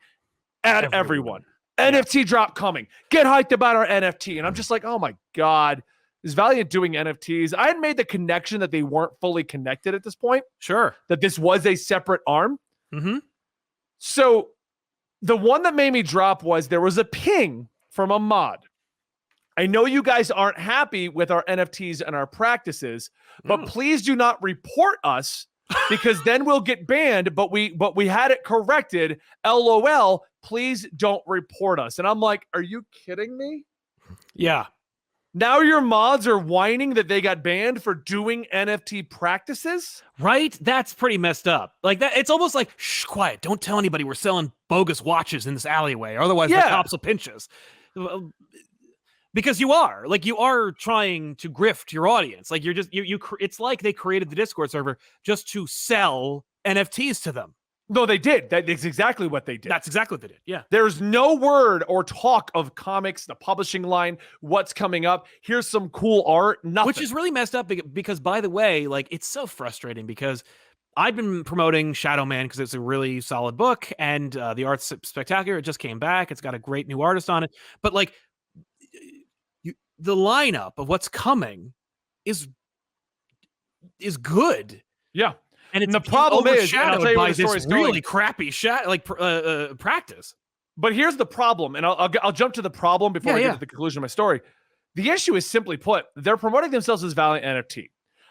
Speaker 1: at everyone. NFT drop coming. Get hyped about our NFT. And I'm just like, oh my God, is Valiant doing NFTs? I had made the connection that they weren't fully connected at this point.
Speaker 2: Sure.
Speaker 1: That this was a separate arm.
Speaker 2: Mm-hmm.
Speaker 1: So the one that made me drop was there was a ping from a mod. I know you guys aren't happy with our NFTs and our practices, but please do not report us because then we'll get banned. But we had it corrected. LOL. Please don't report us. And I'm like, are you kidding me?
Speaker 2: Yeah.
Speaker 1: Now your mods are whining that they got banned for doing NFT practices?
Speaker 2: Right? That's pretty messed up. Like that, it's almost like, shh, quiet. Don't tell anybody we're selling bogus watches in this alleyway. Otherwise the cops will pinch us. Because you are trying to grift your audience. Like you're just, it's like they created the Discord server just to sell NFTs to them.
Speaker 1: No, they did. That's exactly what they did.
Speaker 2: That's exactly what they did. Yeah.
Speaker 1: There's no word or talk of comics, the publishing line, what's coming up. Here's some cool art. Nothing.
Speaker 2: Which is really messed up because, by the way, like it's so frustrating because I've been promoting Shadow Man because it's a really solid book and the art's spectacular. It just came back. It's got a great new artist on it. But like the lineup of what's coming is good.
Speaker 1: Yeah.
Speaker 2: And
Speaker 1: the problem is,
Speaker 2: overshadowed by this really crappy practice.
Speaker 1: But here's the problem, and I'll jump to the problem before I get to the conclusion of my story. The issue is simply put, they're promoting themselves as Valiant NFT.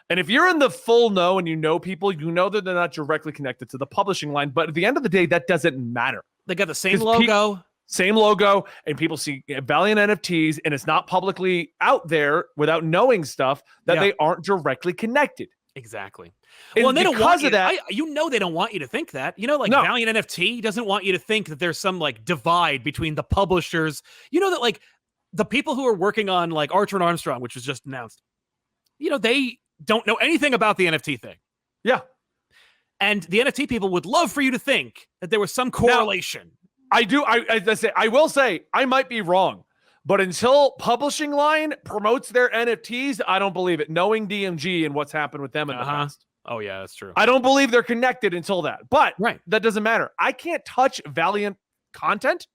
Speaker 1: And if you're in the full know and you know people, you know that they're not directly connected to the publishing line. But at the end of the day, that doesn't matter.
Speaker 2: They got the same logo.
Speaker 1: Same logo, and people see Valiant NFTs, and it's not publicly out there without knowing stuff that they aren't directly connected.
Speaker 2: Exactly.
Speaker 1: Well, and they don't want you to,
Speaker 2: they don't want you to think that. Valiant NFT doesn't want you to think that there's some like divide between the publishers. You know that like the people who are working on like Archer and Armstrong, which was just announced, they don't know anything about the NFT thing.
Speaker 1: Yeah.
Speaker 2: And the NFT people would love for you to think that there was some correlation.
Speaker 1: Now, I will say I might be wrong. But until publishing line promotes their NFTs, I don't believe it. Knowing DMG and what's happened with them in the past.
Speaker 2: Oh, yeah, that's true.
Speaker 1: I don't believe they're connected until that. But that doesn't matter. I can't touch Valiant content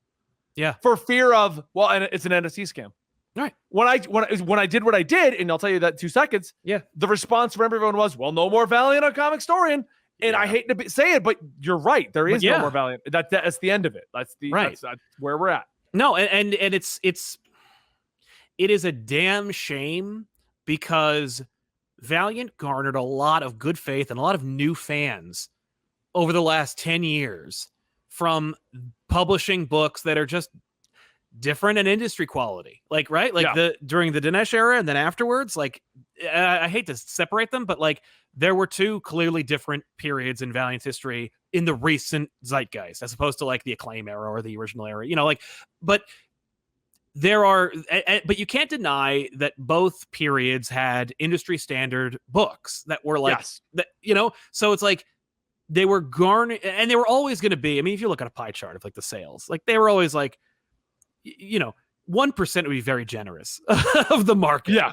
Speaker 1: for fear of, and it's an NFT scam.
Speaker 2: Right.
Speaker 1: When I did what I did, and I'll tell you that in 2 seconds, the response from everyone was, well, no more Valiant on Comicstorian. And I hate to say it, but you're right. There is no more Valiant. That's the end of it. That's where we're at.
Speaker 2: No, and it is a damn shame because Valiant garnered a lot of good faith and a lot of new fans over the last 10 years from publishing books that are just different in industry quality. Like, right? Like during the Dinesh era and then afterwards, like I hate to separate them, but like there were two clearly different periods in Valiant's history in the recent zeitgeist, as opposed to like the Acclaim era or the original era, but you can't deny that both periods had industry standard books that were like, so it's like they were garnered and they were always going to be, I mean, if you look at a pie chart of like the sales, like they were always like, 1% would be very generous of the market.
Speaker 1: Yeah.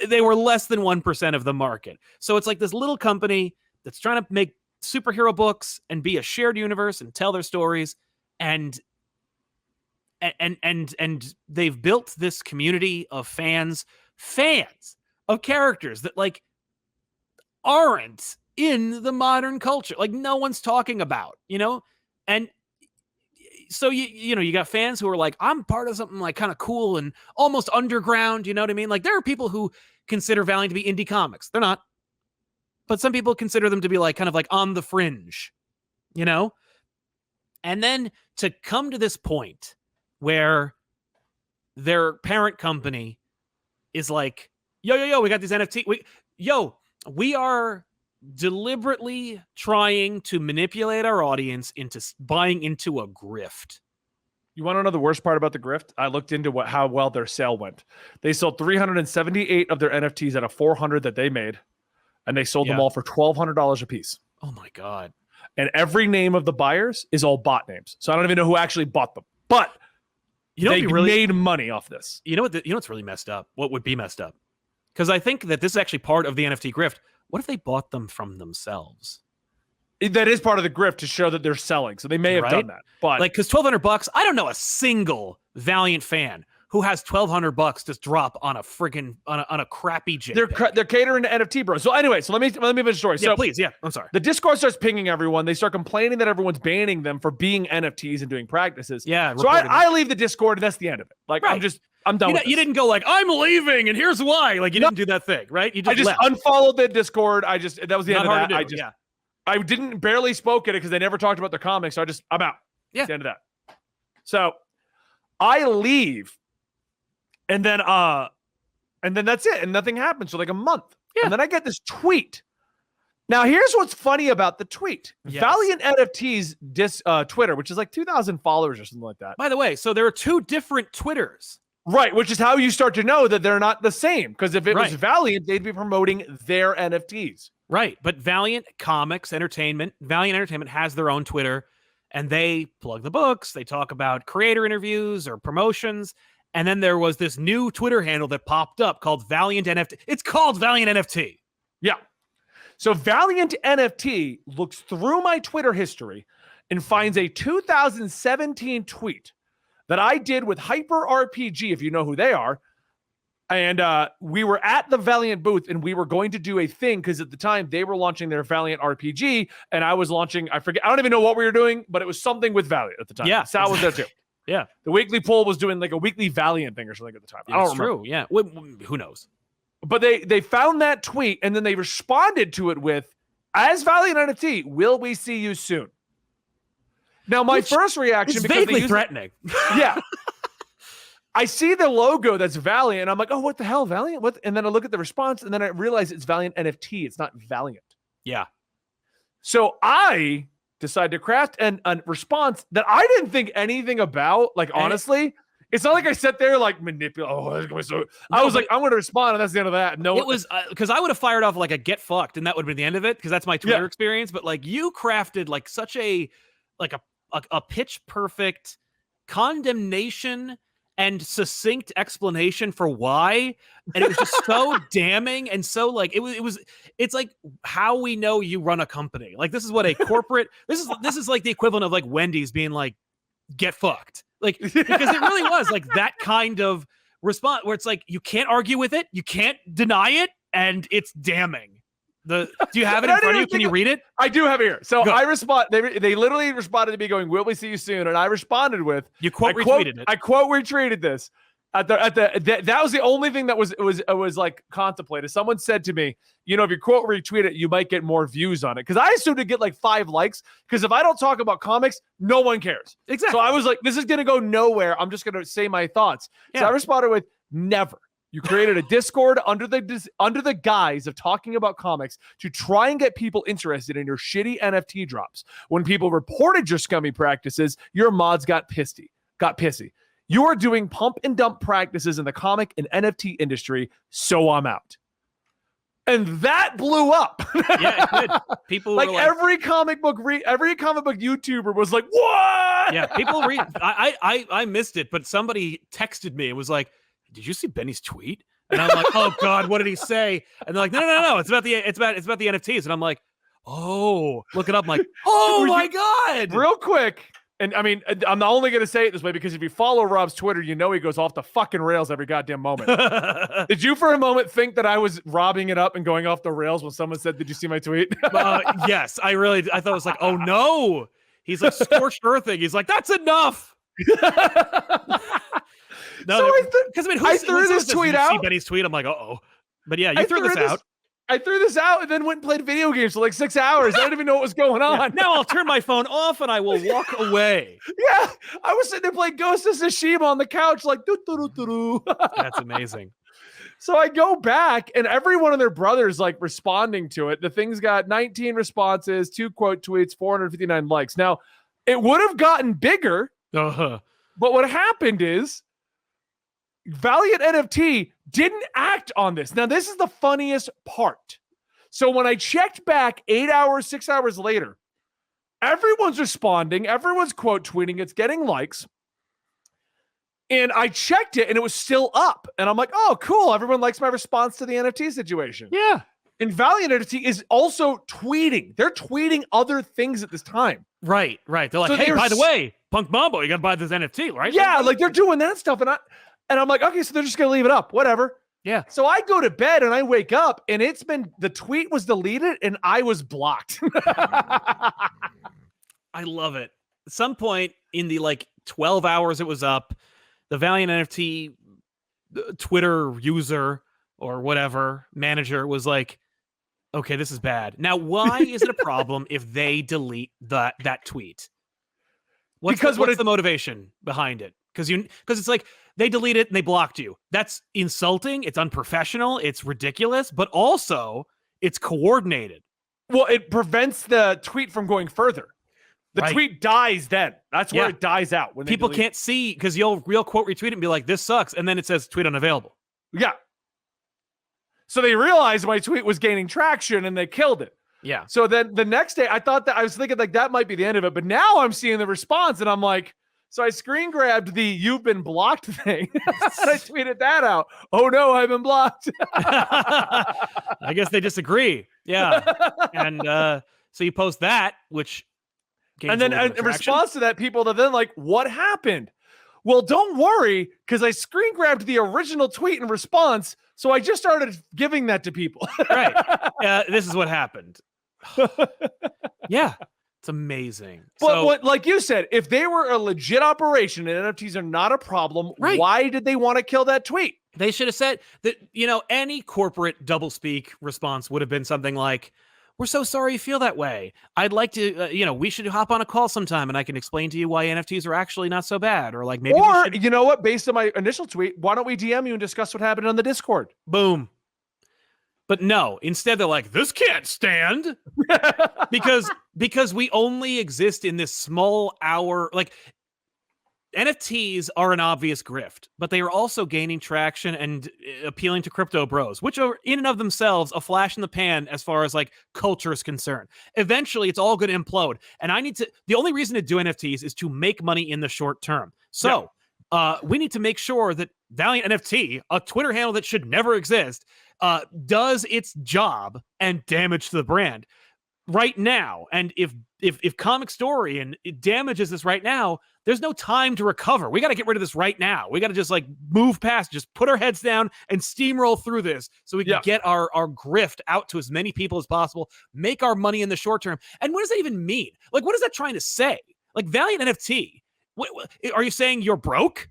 Speaker 2: They were less than 1% of the market. So it's like this little company that's trying to make superhero books and be a shared universe and tell their stories. And they've built this community of fans of characters that like aren't in the modern culture. Like no one's talking about, and so you got fans who are like, I'm part of something like kind of cool and almost underground. You know what I mean? Like there are people who consider Valiant to be indie comics. They're not, but some people consider them to be like kind of like on the fringe, and then to come to this point where their parent company is like, yo, we got these NFT. We are deliberately trying to manipulate our audience into buying into a grift.
Speaker 1: You want to know the worst part about the grift? I looked into how well their sale went. They sold 378 of their NFTs out of 400 that they made, and they sold them all for $1,200 a piece.
Speaker 2: Oh my God.
Speaker 1: And every name of the buyers is all bot names. So I don't even know who actually bought them. But they made money off this.
Speaker 2: You know what's really messed up? What would be messed up? Because I think that this is actually part of the NFT grift. What if they bought them from themselves?
Speaker 1: That is part of the grift to show that they're selling. So they may have done that. But
Speaker 2: like, because $1,200, I don't know a single Valiant fan who has $1,200 just drop on a friggin' on a crappy JPEG.
Speaker 1: They're catering to NFT bros. So anyway, so let me finish the story.
Speaker 2: Yeah,
Speaker 1: So
Speaker 2: please, yeah. I'm sorry.
Speaker 1: The Discord starts pinging everyone. They start complaining that everyone's banning them for being NFTs and doing practices.
Speaker 2: Yeah.
Speaker 1: So I leave the Discord, and that's the end of it. Like I'm done.
Speaker 2: You didn't go like, I'm leaving, and here's why. Like, you didn't do that thing, right? You just left.
Speaker 1: Unfollowed the Discord. That was the end of that.
Speaker 2: Yeah.
Speaker 1: I didn't barely spoke at it because they never talked about their comics. So I'm out.
Speaker 2: Yeah.
Speaker 1: That's the end of that. So I leave, and then that's it, and nothing happens for like a month.
Speaker 2: Yeah.
Speaker 1: And then I get this tweet. Now here's what's funny about the tweet.
Speaker 2: Yes.
Speaker 1: Valiant NFT's Twitter, which is like 2,000 followers or something like that.
Speaker 2: By the way, so there are two different Twitters.
Speaker 1: Right, which is how you start to know that they're not the same. Because if it was Valiant, they'd be promoting their NFTs.
Speaker 2: Right, but Valiant Entertainment has their own Twitter, and they plug the books. They talk about creator interviews or promotions. And then there was this new Twitter handle that popped up called Valiant NFT. It's called Valiant NFT.
Speaker 1: Yeah. So Valiant NFT looks through my Twitter history and finds a 2017 tweet that I did with Hyper RPG, if you know who they are. And we were at the Valiant booth, and we were going to do a thing because at the time they were launching their Valiant RPG, and I was launching, I don't even know what we were doing, but it was something with Valiant at the time.
Speaker 2: Yeah.
Speaker 1: Sal was there too.
Speaker 2: Yeah.
Speaker 1: The Weekly Poll was doing like a weekly Valiant thing or something at the time. I don't remember.
Speaker 2: True. Yeah. Who knows?
Speaker 1: But they found that tweet, and then they responded to it with, as Valiant NFT, will we see you soon? Now, my first reaction,
Speaker 2: is
Speaker 1: because
Speaker 2: vaguely threatening.
Speaker 1: Yeah. I see the logo that's Valiant, and I'm like, oh, what the hell, Valiant? What? And then I look at the response, and then I realize it's Valiant NFT. It's not Valiant.
Speaker 2: Yeah.
Speaker 1: So I decided to craft a response that I didn't think anything about. Like, honestly, it's not like I sat there like manipulate. I was like, I'm going to respond, and that's the end of that. No,
Speaker 2: it was because I would have fired off like a get fucked, and that would have been the end of it because that's my Twitter experience. But like, you crafted like such a pitch perfect condemnation and succinct explanation for why, and it was just so damning and so like it's like how we know you run a company. Like, this is what a corporate this is like the equivalent of like Wendy's being like, get fucked. Like, because it really was like that kind of response where it's like, you can't argue with it, you can't deny it, and it's damning. Do you have it in front of you? Can you read it? I do have it here. So I respond. They literally responded to me going, "Will we see you soon?" And I responded with, "You retweeted it."
Speaker 1: I quote retweeted this. That was the only thing that was like contemplated. Someone said to me, "You know, if you quote retweet it, you might get more views on it." Because I assumed to get like 5 likes. Because if I don't talk about comics, no one cares.
Speaker 2: Exactly.
Speaker 1: So I was like, "This is gonna go nowhere. I'm just gonna say my thoughts." Yeah. So I responded with, "Never." You created a Discord under the guise of talking about comics to try and get people interested in your shitty NFT drops. When people reported your scummy practices, your mods got pissy. You are doing pump and dump practices in the comic and NFT industry, so I'm out. And that blew up.
Speaker 2: Yeah, it did. People
Speaker 1: like,
Speaker 2: were like,
Speaker 1: every comic book YouTuber was like, "What?"
Speaker 2: Yeah, people read. I missed it, but somebody texted me and was like, "Did you see Benny's tweet?" And I'm like, "Oh God, what did he say?" And they're like, "No, it's about the NFTs." And I'm like, "Oh, look it up." I'm like, "Oh my God!"
Speaker 1: Real quick, and I mean, I'm only going to say it this way because if you follow Rob's Twitter, you know he goes off the fucking rails every goddamn moment. Did you for a moment think that I was robbing it up and going off the rails when someone said, "Did you see my tweet?"
Speaker 2: Yes, I thought it was like, "Oh no." He's like scorched earthing. He's like, "That's enough." No, because I threw this tweet out. See Benny's tweet. I'm like, "Uh-oh." But yeah, you threw this out.
Speaker 1: I threw this out and then went and played video games for like 6 hours. I didn't even know what was going on.
Speaker 2: Yeah. Now I'll turn my phone off and I will walk away.
Speaker 1: Yeah, I was sitting there playing Ghost of Tsushima on the couch, like doo-doo-doo-doo.
Speaker 2: That's amazing.
Speaker 1: So I go back and every one of their brothers like responding to it. The thing's got 19 responses, 2 quote tweets, 459 likes. Now, it would have gotten bigger, but what happened is Valiant NFT didn't act on this. Now, this is the funniest part. So when I checked back 8 hours, 6 hours later, everyone's responding. Everyone's quote tweeting. It's getting likes. And I checked it and it was still up. And I'm like, oh, cool. Everyone likes my response to the NFT situation.
Speaker 2: Yeah.
Speaker 1: And Valiant NFT is also tweeting. They're tweeting other things at this time.
Speaker 2: Right. They're like, hey, by the way, Punk Mambo, you got to buy this NFT, right?
Speaker 1: Yeah, like they're doing that stuff. And I'm like, okay, so they're just going to leave it up. Whatever.
Speaker 2: Yeah.
Speaker 1: So I go to bed and I wake up and the tweet was deleted and I was blocked.
Speaker 2: I love it. At some point in the 12 hours it was up, the Valiant NFT Twitter user or whatever manager was like, okay, this is bad. Now, why is it a problem if they delete that tweet? What's the motivation behind it? Because it's like they delete it and they blocked you. That's insulting. It's unprofessional. It's ridiculous. But also, it's coordinated.
Speaker 1: Well, it prevents the tweet from going further. The tweet dies then. That's where it dies out. When
Speaker 2: people can't see, because you'll quote retweet it and be like, this sucks. And then it says tweet unavailable.
Speaker 1: Yeah. So they realized my tweet was gaining traction and they killed it.
Speaker 2: Yeah.
Speaker 1: So then the next day I was thinking like that might be the end of it. But now I'm seeing the response and I'm like, so I screen grabbed the "you've been blocked" thing and I tweeted that out. Oh no, I've been blocked.
Speaker 2: I guess they disagree. Yeah. And so you post that, which
Speaker 1: and then in response to that, people are then like, what happened? Well, don't worry, because I screen grabbed the original tweet in response, so I just started giving that to people.
Speaker 2: Right. This is what happened. Yeah. It's amazing.
Speaker 1: But like you said, if they were a legit operation and NFTs are not a problem, why did they want to kill that tweet?
Speaker 2: They should have said that, any corporate doublespeak response would have been something like, we're so sorry you feel that way. I'd like to, we should hop on a call sometime and I can explain to you why NFTs are actually not so bad. Or like maybe.
Speaker 1: Or, you know what? Based on my initial tweet, why don't we DM you and discuss what happened on the Discord?
Speaker 2: Boom. But no, instead they're like, this can't stand because we only exist in this small hour. Like NFTs are an obvious grift, but they are also gaining traction and appealing to crypto bros, which are in and of themselves a flash in the pan as far as like culture is concerned. Eventually it's all going to implode. And the only reason to do NFTs is to make money in the short term. So we need to make sure that Valiant NFT, a Twitter handle that should never exist, does its job and damage to the brand right now. And if Comicstorian damages this right now, there's no time to recover. We got to get rid of this right now. We got to just move past, just put our heads down and steamroll through this so we can get our grift out to as many people as possible, make our money in the short term. And what does that even mean? Like, what is that trying to say? Like Valiant NFT, are you saying you're broke?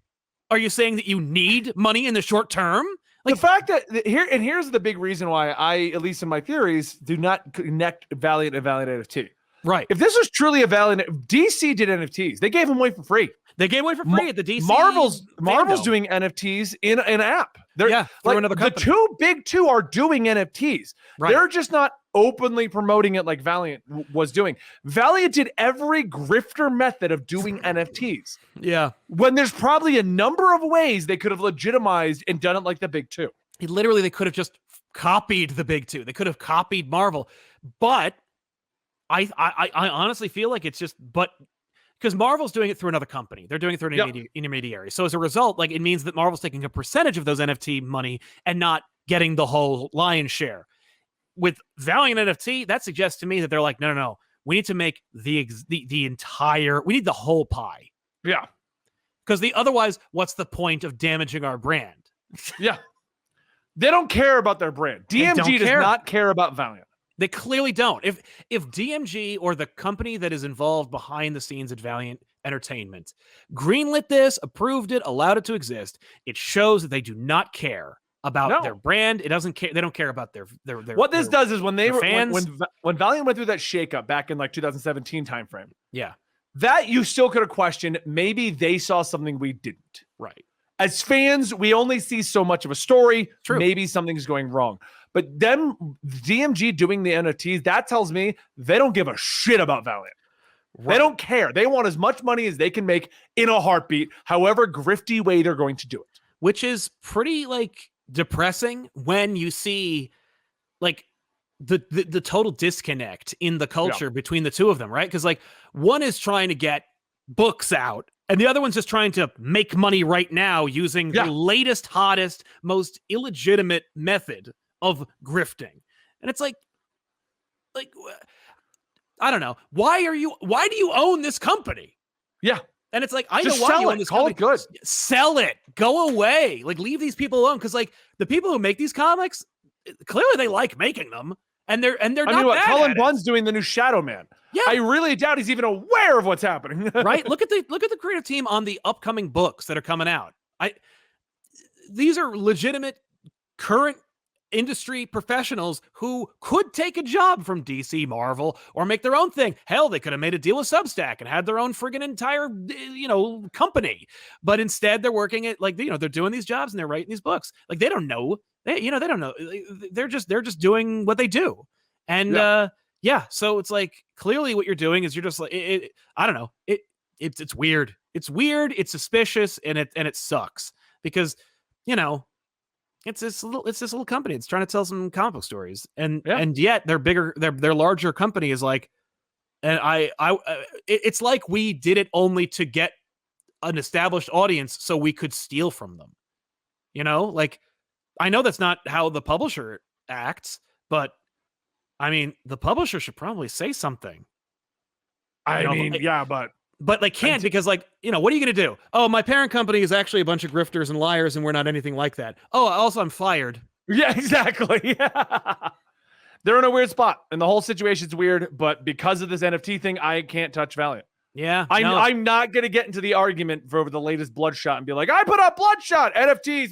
Speaker 2: Are you saying that you need money in the short term?
Speaker 1: Like, the fact that here's the big reason why I, at least in my theories, do not connect Valiant and Valiant NFT.
Speaker 2: Right.
Speaker 1: If this was truly a Valiant, DC did NFTs. They gave them away for free.
Speaker 2: They gave away for free at the DC.
Speaker 1: Marvel's doing NFTs in an app. Through another company. The big two are doing NFTs. Right. They're just not openly promoting it like Valiant was doing. Valiant did every grifter method of doing NFTs.
Speaker 2: Yeah.
Speaker 1: When there's probably a number of ways they could have legitimized and done it like the big two.
Speaker 2: Literally, they could have just copied the big two. They could have copied Marvel. But I honestly feel like it's just, because Marvel's doing it through another company. They're doing it through an intermediary. So as a result, it means that Marvel's taking a percentage of those NFT money and not getting the whole lion's share. With Valiant NFT, that suggests to me that they're like, no. We need to make the entire, we need the whole pie.
Speaker 1: Yeah.
Speaker 2: Because otherwise, what's the point of damaging our brand?
Speaker 1: Yeah. They don't care about their brand. DMG does not care about Valiant.
Speaker 2: They clearly don't. If DMG or the company that is involved behind the scenes at Valiant Entertainment greenlit this, approved it, allowed it to exist, it shows that they do not care about their brand. It doesn't care. They don't care about their
Speaker 1: what this does is when they were when Valiant went through that shakeup back in 2017 timeframe.
Speaker 2: Yeah.
Speaker 1: That you still could have questioned. Maybe they saw something we didn't.
Speaker 2: Right.
Speaker 1: As fans, we only see so much of a story.
Speaker 2: True.
Speaker 1: Maybe something's going wrong. But them, DMG doing the NFTs, that tells me they don't give a shit about Valiant. Right. They don't care. They want as much money as they can make in a heartbeat, however grifty way they're going to do it.
Speaker 2: Which is pretty depressing when you see the total disconnect in the culture between the two of them, right? Because one is trying to get books out and the other one's just trying to make money right now using the latest, hottest, most illegitimate method of grifting. And it's like, I don't know. Why do you own this company?
Speaker 1: Yeah.
Speaker 2: And it's like, I
Speaker 1: Just
Speaker 2: know why you
Speaker 1: sell
Speaker 2: own
Speaker 1: it.
Speaker 2: this
Speaker 1: Call
Speaker 2: company.
Speaker 1: it good.
Speaker 2: Sell it. Go away. Like, leave these people alone. Because like the people who make these comics, clearly they like making them. And they're not bad
Speaker 1: Cullen
Speaker 2: at it.
Speaker 1: Bunn's doing the new Shadow Man.
Speaker 2: Yeah.
Speaker 1: I really doubt he's even aware of what's happening.
Speaker 2: Right? Look at the creative team on the upcoming books that are coming out. These are legitimate current industry professionals who could take a job from DC, Marvel, or make their own thing. Hell, they could have made a deal with Substack and had their own friggin' entire, company. But instead, they're working at they're doing these jobs and they're writing these books. Like they don't know. They don't know. They're just doing what they do. And so it's like clearly what you're doing is you're just like I don't know. It's weird. It's weird. It's suspicious, and it sucks because it's this little company. It's trying to tell some comic book stories, and yet their bigger, their larger company is like, and it's like we did it only to get an established audience so we could steal from them. Like I know that's not how the publisher acts, but I mean the publisher should probably say something. But they can't because, what are you going to do? Oh, my parent company is actually a bunch of grifters and liars, and we're not anything like that. Oh, also, I'm fired.
Speaker 1: Yeah, exactly. They're in a weird spot, and the whole situation's weird, but because of this NFT thing, I can't touch Valiant.
Speaker 2: Yeah.
Speaker 1: I'm not going to get into the argument for over the latest Bloodshot and be like, I put up Bloodshot, NFTs,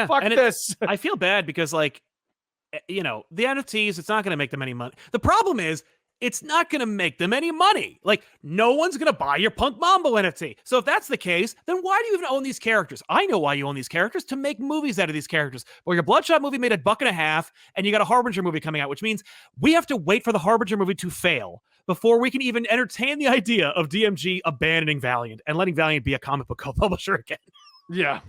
Speaker 1: fuck this.
Speaker 2: I feel bad because, the NFTs, it's not going to make them any money. The problem is, it's not going to make them any money. Like, no one's going to buy your Punk Mambo NFT. So if that's the case, then why do you even own these characters? I know why you own these characters, to make movies out of these characters. Well, your Bloodshot movie made $1.50, and you got a Harbinger movie coming out, which means we have to wait for the Harbinger movie to fail before we can even entertain the idea of DMG abandoning Valiant and letting Valiant be a comic book publisher again.
Speaker 1: Yeah.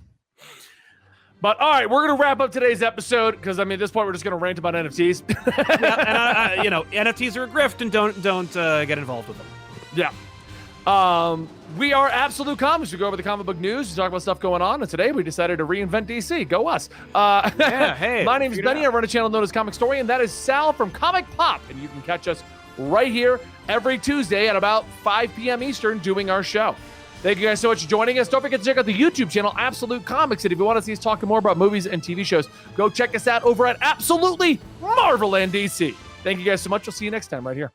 Speaker 1: But all right, we're going to wrap up today's episode because at this point we're just going to rant about NFTs.
Speaker 2: And NFTs are a grift, and don't get involved with them.
Speaker 1: Yeah. We are Absolute Comics. We go over the comic book news, we talk about stuff going on, and today we decided to reinvent DC. Go us.
Speaker 2: Hey.
Speaker 1: My name is Benny. I run a channel known as Comicstorian. That is Sal from Comic Pop, and you can catch us right here every Tuesday at about 5 p.m. Eastern doing our show. Thank you guys so much for joining us. Don't forget to check out the YouTube channel, Absolute Comics. And if you want to see us talking more about movies and TV shows, go check us out over at Absolutely Marvel and DC. Thank you guys so much. We'll see you next time right here.